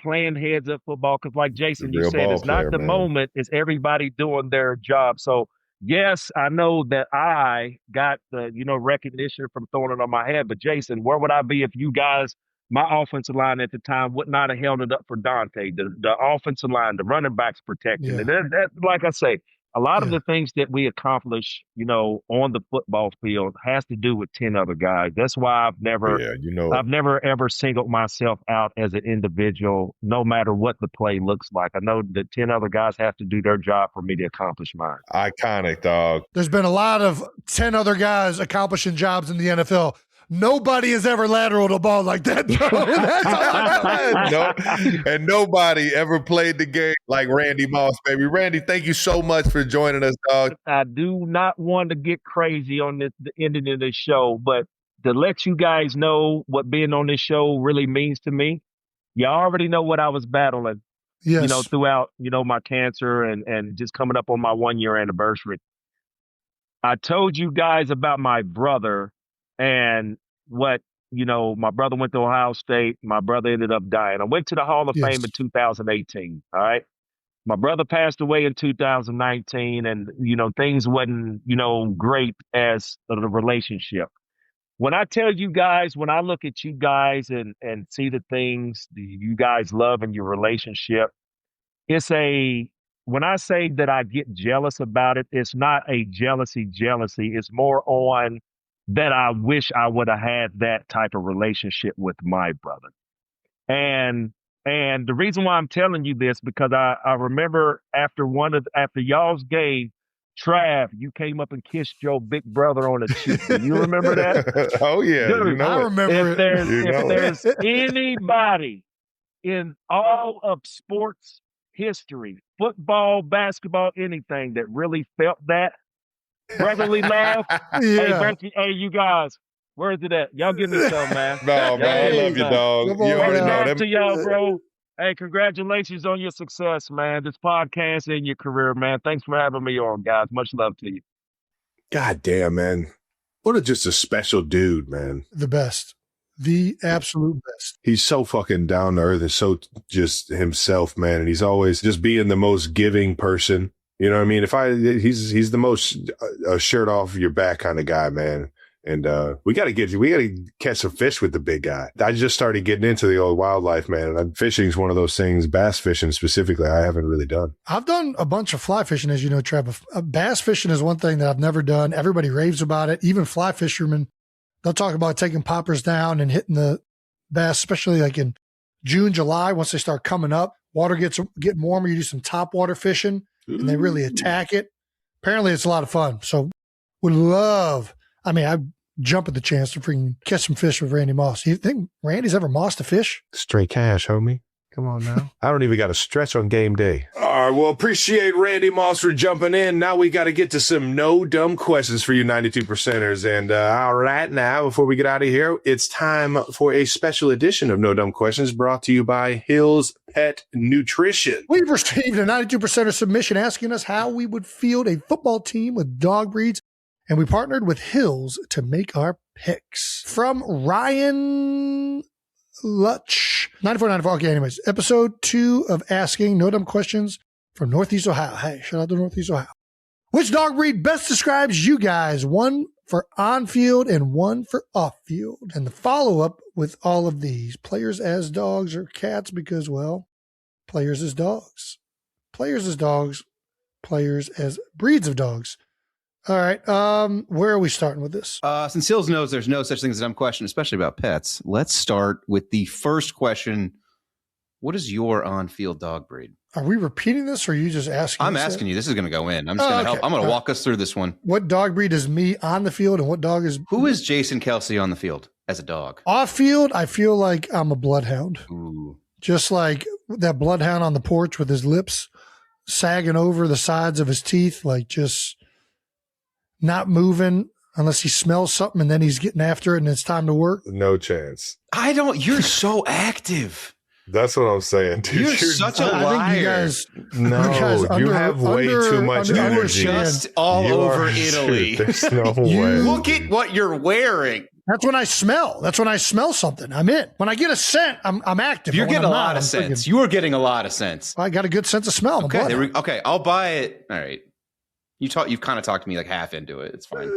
playing heads up football. Because like Jason, you said, it's not the moment. It's everybody doing their job. So yes, I know that I got the, recognition from throwing it on my head. But Jason, where would I be if you guys, my offensive line at the time, would not have held it up for Dante? The offensive line, the running backs protecting. Yeah. And that, like I say, a lot of the things that we accomplish, on the football field has to do with 10 other guys. That's why I've never ever singled myself out as an individual, no matter what the play looks like. I know that 10 other guys have to do their job for me to accomplish mine. Iconic, dog. There's been a lot of 10 other guys accomplishing jobs in the NFL. Nobody has ever lateraled a ball like that, bro. That's all I know. And nobody ever played the game like Randy Moss, baby. Randy, thank you so much for joining us, dog. I do not want to get crazy on the ending of this show, but to let you guys know what being on this show really means to me, You already know what I was battling, Yes. throughout, my cancer and just coming up on my 1-year anniversary. I told you guys about my brother and what, my brother went to Ohio State. My brother ended up dying. I went to the Hall of Yes. Fame in 2018. All right. My brother passed away in 2019 and, things wasn't, great as the relationship. When I tell you guys, when I look at you guys and see the things you guys love in your relationship, when I say that I get jealous about it, it's not a jealousy. It's more on that I wish I would have had that type of relationship with my brother. And the reason why I'm telling you this, because I remember after y'all's game, Trav, you came up and kissed your big brother on the cheek. Do you remember that? Oh yeah, Dude, I remember if there's, You know if there's anybody in all of sports history, football, basketball, anything that really felt that brotherly love, Yeah. hey, you guys, where's it at? Y'all give me some, man. No, man, I Y'all love give you, me dog. Come You on, already man. know some. them. To y'all, bro. Hey, congratulations on your success, man. This podcast and your career, man. Thanks for having me on, guys. Much love to you. God damn, man. Just a special dude, man. The best. The absolute best. He's so fucking down to earth and so just himself, man. And he's always just being the most giving person. You know what I mean? He's the most shirt off your back kind of guy, man. And we got to catch some fish with the big guy. I just started getting into the old wildlife, man. And fishing is one of those things, bass fishing specifically, I haven't really done. I've done a bunch of fly fishing, as you know, Trev. Bass fishing is one thing that I've never done. Everybody raves about it. Even fly fishermen, they'll talk about taking poppers down and hitting the bass, especially like in June, July, once they start coming up. Water getting warmer, you do some top water fishing, and they really attack it. Apparently, it's a lot of fun. So would love, I jump at the chance to freaking catch some fish with Randy Moss. You think Randy's ever mossed a fish? Straight cash, homie. Come on now. I don't even got to stretch on game day. All right. Well, appreciate Randy Moss for jumping in. Now we got to get to some no dumb questions for you 92%ers. And all right, now, before we get out of here, it's time for a special edition of No Dumb Questions brought to you by Hill's Pet Nutrition. We've received a 92%er submission asking us how we would field a football team with dog breeds, and we partnered with Hills to make our picks. From Ryan Lutch, 9494. Okay, anyways, episode 2 of Asking No Dumb Questions from Northeast Ohio. Hey, shout out to Northeast Ohio. Which dog breed best describes you guys? One for on-field and one for off-field. And the follow-up with all of these. Players as dogs or cats because, well, players as dogs. Players as dogs. Players as breeds of dogs. All right. Where are we starting with this? Since Hills knows there's no such thing as a dumb question, especially about pets, let's start with the first question. What is your on-field dog breed? Are we repeating this or are you just asking? I'm asking you. This is going to go in. I'm just going to help. I'm going to walk us through this one. What dog breed is me on the field and what dog is... Who is Jason Kelsey on the field as a dog? Off field, I feel like I'm a bloodhound. Ooh. Just like that bloodhound on the porch with his lips sagging over the sides of his teeth, like just not moving unless he smells something and then he's getting after it and it's time to work. No chance. You're so active. That's what I'm saying, dude. You're such a liar. I think you have way too much energy. Just all over Italy. Dude, there's no way. Look at what you're wearing. That's when I smell. That's when I smell something. I'm in. When I get a scent, I'm active. You're But when getting a I'm lot not, of I'm sense. freaking- You are getting a lot of sense. I got a good sense of smell. Okay, I'll buy it. All right. You've kind of talked me like half into it. It's fine.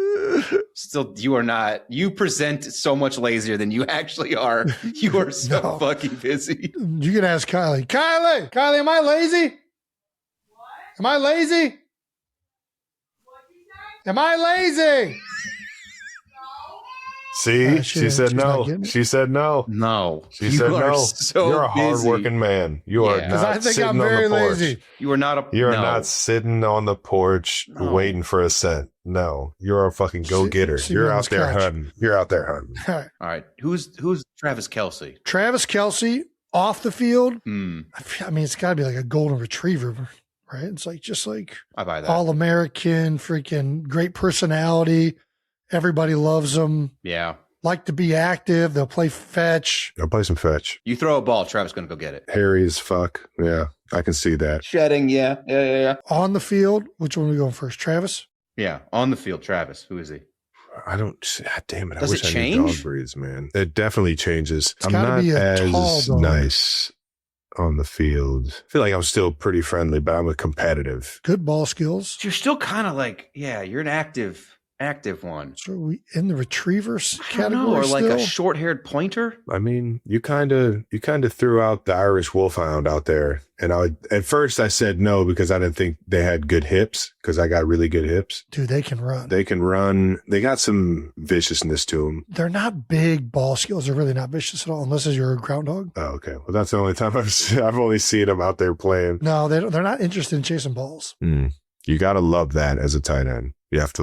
Still, you are not. You present so much lazier than you actually are. You are so fucking busy. You can ask Kylie. Kylie, am I lazy? What? Am I lazy? Am I lazy? See, she said no. She said no. No. She said no. So You're a busy. hardworking man. You are Because not I think sitting I'm on very the porch. lazy. You are not You're not sitting on the porch waiting for a scent. No, you're a fucking go-getter. You're out there hunting. You're out there hunting. All right. Who's Travis Kelsey? Travis Kelsey off the field. Hmm. I mean, it's got to be like a golden retriever, right? It's like just like I buy that. all-American, freaking great personality. Everybody loves him. Yeah. like to be active. They'll play fetch. I'll play some fetch. You throw a ball, Travis going to go get it. Hairy as fuck. Yeah, I can see that. Shedding, yeah. On the field, which one are we going first? Travis? Yeah, on the field, Travis. Who is he? I don't. God damn it! Does I wish it I knew change? dog breeds, man. It definitely changes. It's I'm gotta not be a tall as dog. nice on the field. I feel like I'm still pretty friendly, but I'm a competitive. Good ball skills. You're still kind of like, you're an active one. So are we in the retrievers I don't know, category or like still? a short-haired pointer. I mean, you kind of threw out the Irish Wolfhound out there, and at first I said no because I didn't think they had good hips because I got really good hips. Dude, they can run. They can run. They got some viciousness to them. They're not big ball skills. They're really not vicious at all, unless it's your groundhog. Oh, okay. Well, that's the only time I've only seen them out there playing. No, they're not interested in chasing balls. You got to love that as a tight end. You got to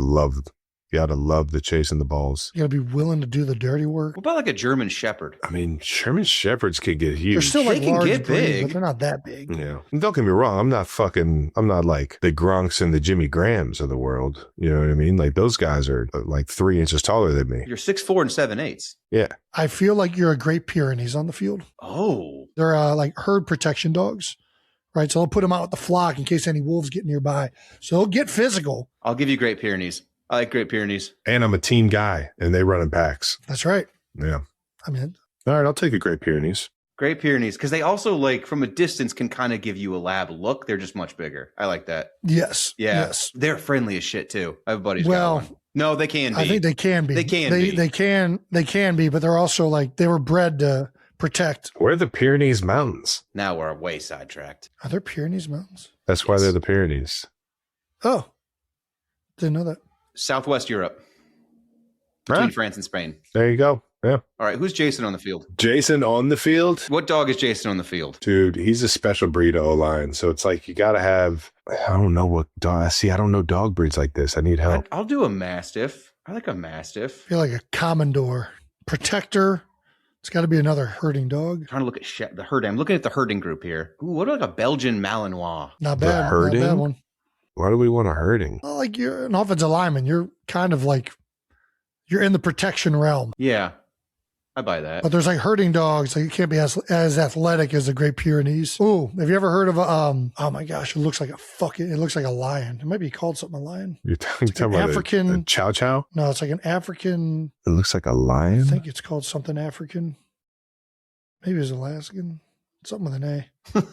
love the chasing the balls. You got to be willing to do the dirty work. What about like a German Shepherd? I mean, German Shepherds can get huge. They're still like They can large get breed, big. but they're not that big. Yeah. And don't get me wrong. I'm not like the Gronks and the Jimmy Grahams of the world. You know what I mean? Like those guys are like 3 inches taller than me. You're 6'4" and 7/8. Yeah. I feel like you're a Great Pyrenees on the field. Oh, They're like herd protection dogs, right? So they'll put them out with the flock in case any wolves get nearby. So they'll get physical. I'll give you Great Pyrenees. I like Great Pyrenees. And I'm a team guy and they run in packs. That's right. Yeah. I mean, All right. I'll take a Great Pyrenees. Great Pyrenees, because they also like from a distance can kind of give you a lab look. They're just much bigger. I like that. yes. Yeah, Yes. they're friendly as shit too. I have a buddy's Well, got one. No, they can be. I think they can be. They can be. They can be, but they're also like, they were bred to protect. Where are the Pyrenees Mountains? Now we're way sidetracked. Are there Pyrenees Mountains? That's why they're the Pyrenees. Oh, didn't know that. Southwest Europe, between Huh? France and Spain. There you go. Yeah. All right, who's Jason on the field? Jason on the field. What dog is Jason on the field? Dude, he's a special breed of O-line. So it's like you got to have, I don't know what dog. See, I don't know dog breeds like this. I need help. I'll do a Mastiff. I like a Mastiff. I feel like a Commodore. Protector. It's got to be another herding dog. Trying to look at the herding. I'm looking at the herding group here. Ooh, what about like a Belgian Malinois? Not The bad. herding? Not bad one. Why do we want a herding? Well, like you're an offensive lineman. You're kind of like, you're in the protection realm. Yeah, I buy that. But there's like herding dogs. Like you can't be as athletic as the Great Pyrenees. Ooh, have you ever heard of a, oh my gosh, it looks like a lion. It might be called something a lion. You're talking an about African- a chow chow? No, it's like an African. It looks like a I lion. think it's called something African. Maybe it's Alaskan. Something with an A.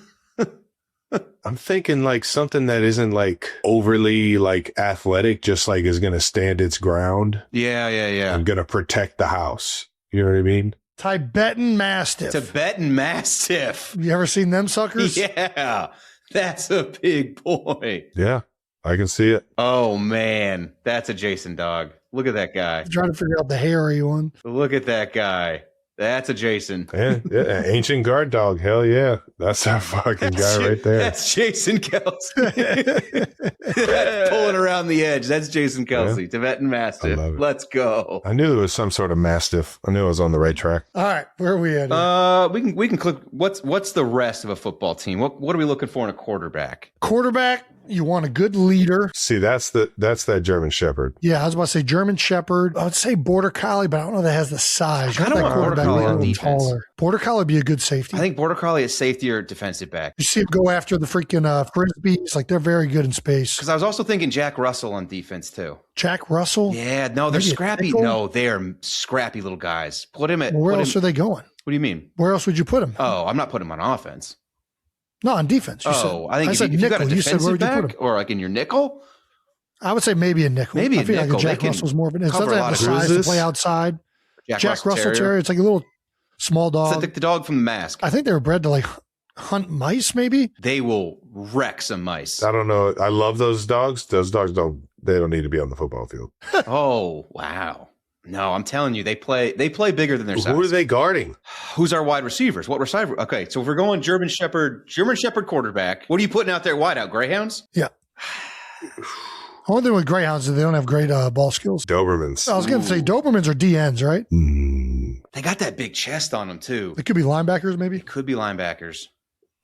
I'm thinking like something that isn't like overly like athletic, just like is going to stand its ground. Yeah. and going to protect the house. You know what I mean? Tibetan Mastiff. Tibetan Mastiff. You ever seen them suckers? Yeah, that's a big boy. Yeah, I can see it. Oh man, that's a Jason dog. Look at that guy. I'm trying to figure out the hairy one. Look at that guy. That's a Jason. Yeah, ancient guard dog. Hell yeah. That's our fucking guy right there. That's Jason Kelsey. Pulling around the edge. That's Jason Kelsey. Tibetan Mastiff. I love it. Let's go. I knew there was some sort of mastiff. I knew I was on the right track. All right, where are we at? Here? We can click. What's the rest of a football team? What are we looking for in a quarterback? Quarterback, you want a good leader. See, that's that German Shepherd. Yeah, I was about to say German Shepherd. I would say Border Collie, but I don't know if that has the size. I kinda That want Border quarterback Collie might on be defense. taller. Border Collie would be a good safety. I think Border Collie is safety or defensive back. You see him go after the freaking frisbees. Like they're very good in space. Because I was also thinking Jack Russell on defense too. Jack Russell. Yeah, no, they're Maybe a scrappy. nickel? No, they're scrappy little guys. Put him at. Well, where put else him- are they going? What do you mean? Where else would you put him? Oh, I'm not putting him on offense. No, on defense. You Oh, said, I think if said you got a nickel. You said where defensive would you put back him? or like in your nickel. I would say maybe a nickel. Maybe I a feel nickel. like They Jack can Russell's more of an. It cover doesn't a have lot the of size to bruises. play outside. Jack Russell Terrier. It's like a little small It's dog. like the dog from the mask. I think they were bred to like hunt mice, maybe. They will wreck some mice. I don't know. I love those dogs. Those dogs don't need to be on the football field. Oh wow! No, I'm telling you, they play bigger than their size. Who are they guarding? Who's our wide receivers? What receiver? Okay, so if we're going German Shepherd quarterback, what are you putting out there? Wideout Greyhounds? Yeah. Only thing with Greyhounds is they don't have great ball skills. Dobermans. I was going to say Dobermans are DNs, right? Mm. They got that big chest on them too. They could be linebackers, maybe. Could be linebackers.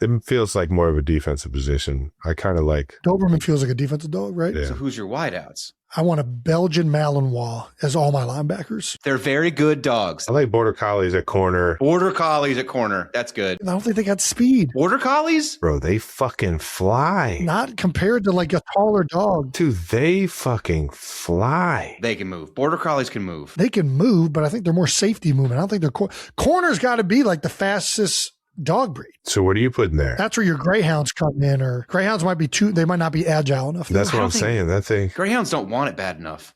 It feels like more of a defensive position. I kind of like Doberman feels like a defensive dog, right? Yeah. So who's your wideouts? I want a Belgian Malinois as all my linebackers. They're very good dogs. I like Border Collies at corner. Border Collies at corner. That's good. I don't think they got speed. Border Collies? Bro, they fucking fly. Not compared to like a taller dog. Dude, they fucking fly. They can move. Border Collies can move. They can move, but I think they're more safety movement. I don't think they're corner's got to be like the fastest dog breed. So what are you putting there? That's where your greyhounds come in, or greyhounds might be too, they might not be agile enough. That's what I'm saying. That thing. Greyhounds don't want it bad enough.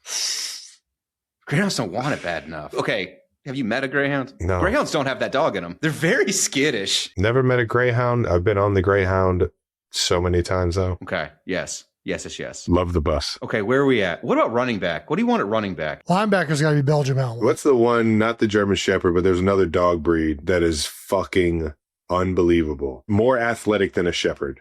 Greyhounds don't want it bad enough. Okay. Have you met a greyhound? No. Greyhounds don't have that dog in them. They're very skittish. Never met a greyhound. I've been on the greyhound so many times though. Okay. Yes. Yes. Love the bus. Okay. Where are we at? What about running back? What do you want at running back? Linebacker's got to be Belgian Malinois. What's the one, not the German Shepherd, but there's another dog breed that is fucking unbelievable. More athletic than a Shepherd,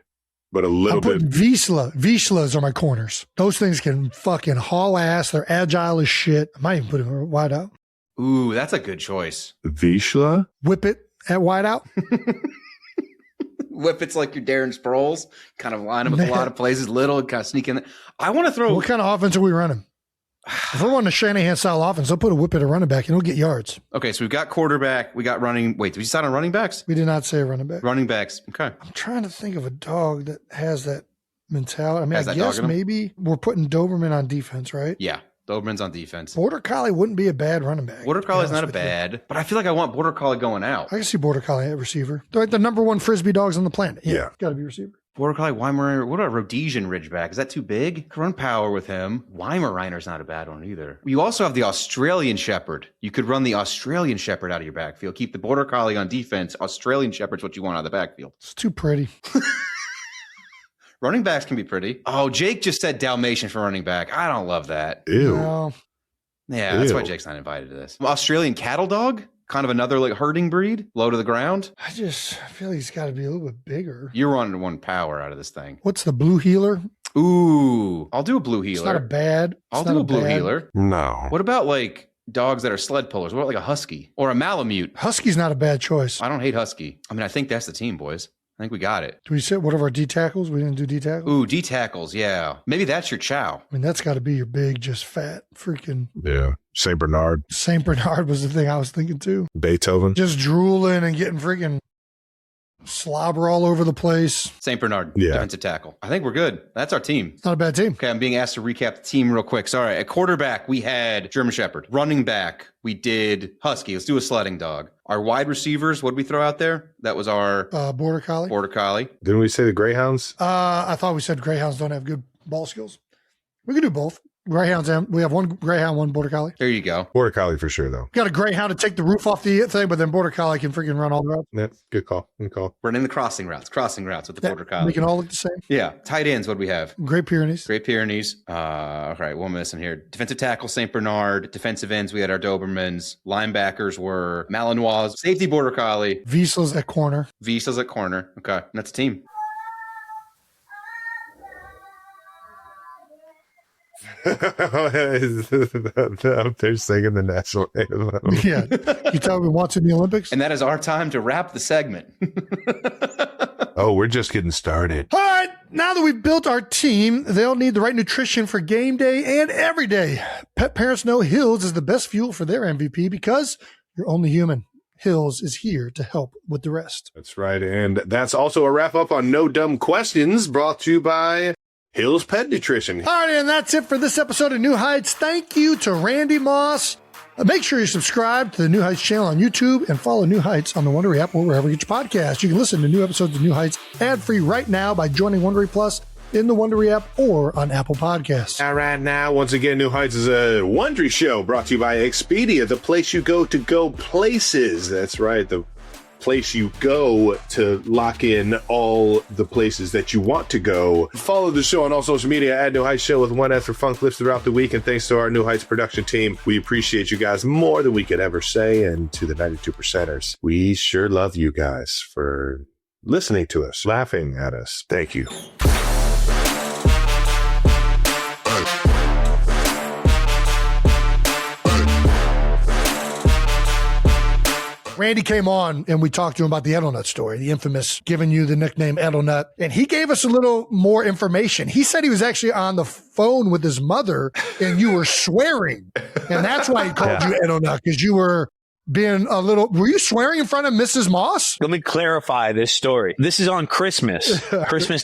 but a little I'm putting bit. Vizslas are my corners. Those things can fucking haul ass. They're agile as shit. I might even put them wide out. Ooh, that's a good choice. Vizsla? Whip it at wide out. Whip it's like your Darren Sproles, kind of line them with a lot of places, little, kind of sneak in there. I want to throw. What kind of offense are we running? If we're running a Shanahan style offense, they'll put a whip at a running back and he'll get yards. Okay, so we've got quarterback. We got running. Wait, did we decide on running backs? We did not say a running back. Running backs. Okay. I'm trying to think of a dog that has that mentality. I mean, Has I that dog guess in him? maybe we're putting Doberman on defense, right? Yeah. Doberman's on defense. Border Collie wouldn't be a bad running back. Border to be Collie's not a honest with you. bad, but I feel like I want Border Collie going out. I can see Border Collie at receiver. They're like the number one Frisbee dogs on the planet. Yeah. Got to be receiver. Border Collie, Weimaraner. What about Rhodesian Ridgeback? Is that too big? Could run power with him. Weimaraner's not a bad one either. You also have the Australian Shepherd. You could run the Australian Shepherd out of your backfield. Keep the Border Collie on defense. Australian Shepherd's what you want out of the backfield. It's too pretty. Running backs can be pretty. Oh, Jake just said Dalmatian for running back. I don't love that. Ew. No. Yeah, that's why Ew. Jake's not invited to this. Australian cattle dog? Kind of another like herding breed, low to the ground. I feel like he's got to be a little bit bigger. You're running one power out of this thing. What's the blue healer? Ooh, I'll do a blue healer. It's not a bad. I'll do a blue healer. No. What about like dogs that are sled pullers? What about like a husky or a Malamute? Husky's not a bad choice. I don't hate husky. I mean, I think that's the team, boys. I think we got it. Do we say what of our D tackles? We didn't do D tackles. Ooh, D tackles. Yeah, maybe that's your chow. I mean, that's got to be your big, just fat, freaking. Yeah. St. Bernard. Saint Bernard was the thing I was thinking too. Beethoven. Just drooling and getting freaking slobber all over the place. St. Bernard, Yeah. defensive tackle. I think we're good. That's our team. It's not a bad team. Okay, I'm being asked to recap the team real quick. Sorry. At quarterback, we had German Shepherd. Running back, we did Husky. Let's do a sledding dog. Our wide receivers, what did we throw out there? That was our Border Collie. Border Collie. Didn't we say the Greyhounds? I thought we said Greyhounds don't have good ball skills. We can do both. Greyhounds, and we have one Greyhound, one Border Collie. There you go. Border Collie for sure, though. Got a Greyhound to take the roof off the thing, but then Border Collie can freaking run all the routes. Yeah, good call. Good call. Running the crossing routes with the Yeah, Border Collie. they can all look the same. Yeah. Tight ends, what do we have? Great Pyrenees. Great Pyrenees. All right, one missing here. Defensive tackle, St. Bernard. Defensive ends, we had our Dobermans. Linebackers were Malinois. Safety, Border Collie. Vizslas at corner. Visas at corner. Okay, and that's a team. They're singing the national anthem. Yeah. You tell me what's in the Olympics? And that is our time to wrap the segment. Oh, we're just getting started. All right. Now that we've built our team, they'll need the right nutrition for game day and every day. Pet parents know Hills is the best fuel for their MVP because you're only human. Hills is here to help with the rest. That's right. And that's also a wrap up on No Dumb Questions brought to you by Hills Pet Nutrition. All right, and that's it for this episode of New Heights. Thank you to Randy Moss. Make sure you subscribe to the New Heights channel on YouTube and follow New Heights on the Wondery app or wherever you get your podcasts. You can listen to new episodes of New Heights ad-free right now by joining Wondery Plus in the Wondery app or on Apple Podcasts. All right, now, once again, New Heights is a Wondery show brought to you by Expedia, the place you go to go places. That's right, the place you go to lock in all the places that you want to go. Follow the show on all social media at New Heights Show with one S for fun clips throughout the week. And thanks to our New Heights production team, we appreciate you guys more than we could ever say. And to the 92%ers, we sure love you guys for listening to us, laughing at us. Thank you. Randy came on and we talked to him about the Edelnut story, the infamous giving you the nickname Edelnut. And he gave us a little more information. He said he was actually on the phone with his mother and you were swearing. And that's why he called you Edelnut, because you were being a little, were you swearing in front of Mrs. Moss? Let me clarify this story. This is on Christmas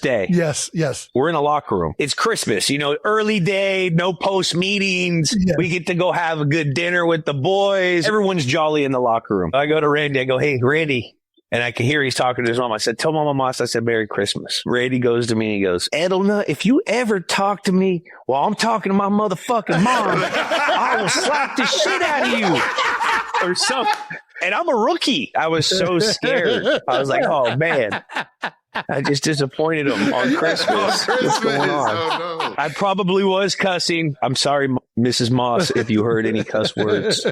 Day. Yes. We're in a locker room. It's Christmas, early day, no post meetings. Yes. We get to go have a good dinner with the boys. Everyone's jolly in the locker room. I go to Randy. I go, hey, Randy. And I can hear he's talking to his mom. I said, tell Mama Moss I said, Merry Christmas. Randy goes to me and he goes, Edelnut, if you ever talk to me while I'm talking to my motherfucking mom, I will slap the shit out of you. Or something. And I'm a rookie. I was so scared. I was like, oh, man. I just disappointed him on Christmas. What's going on? Oh, no. I probably was cussing. I'm sorry, Mrs. Moss, if you heard any cuss words.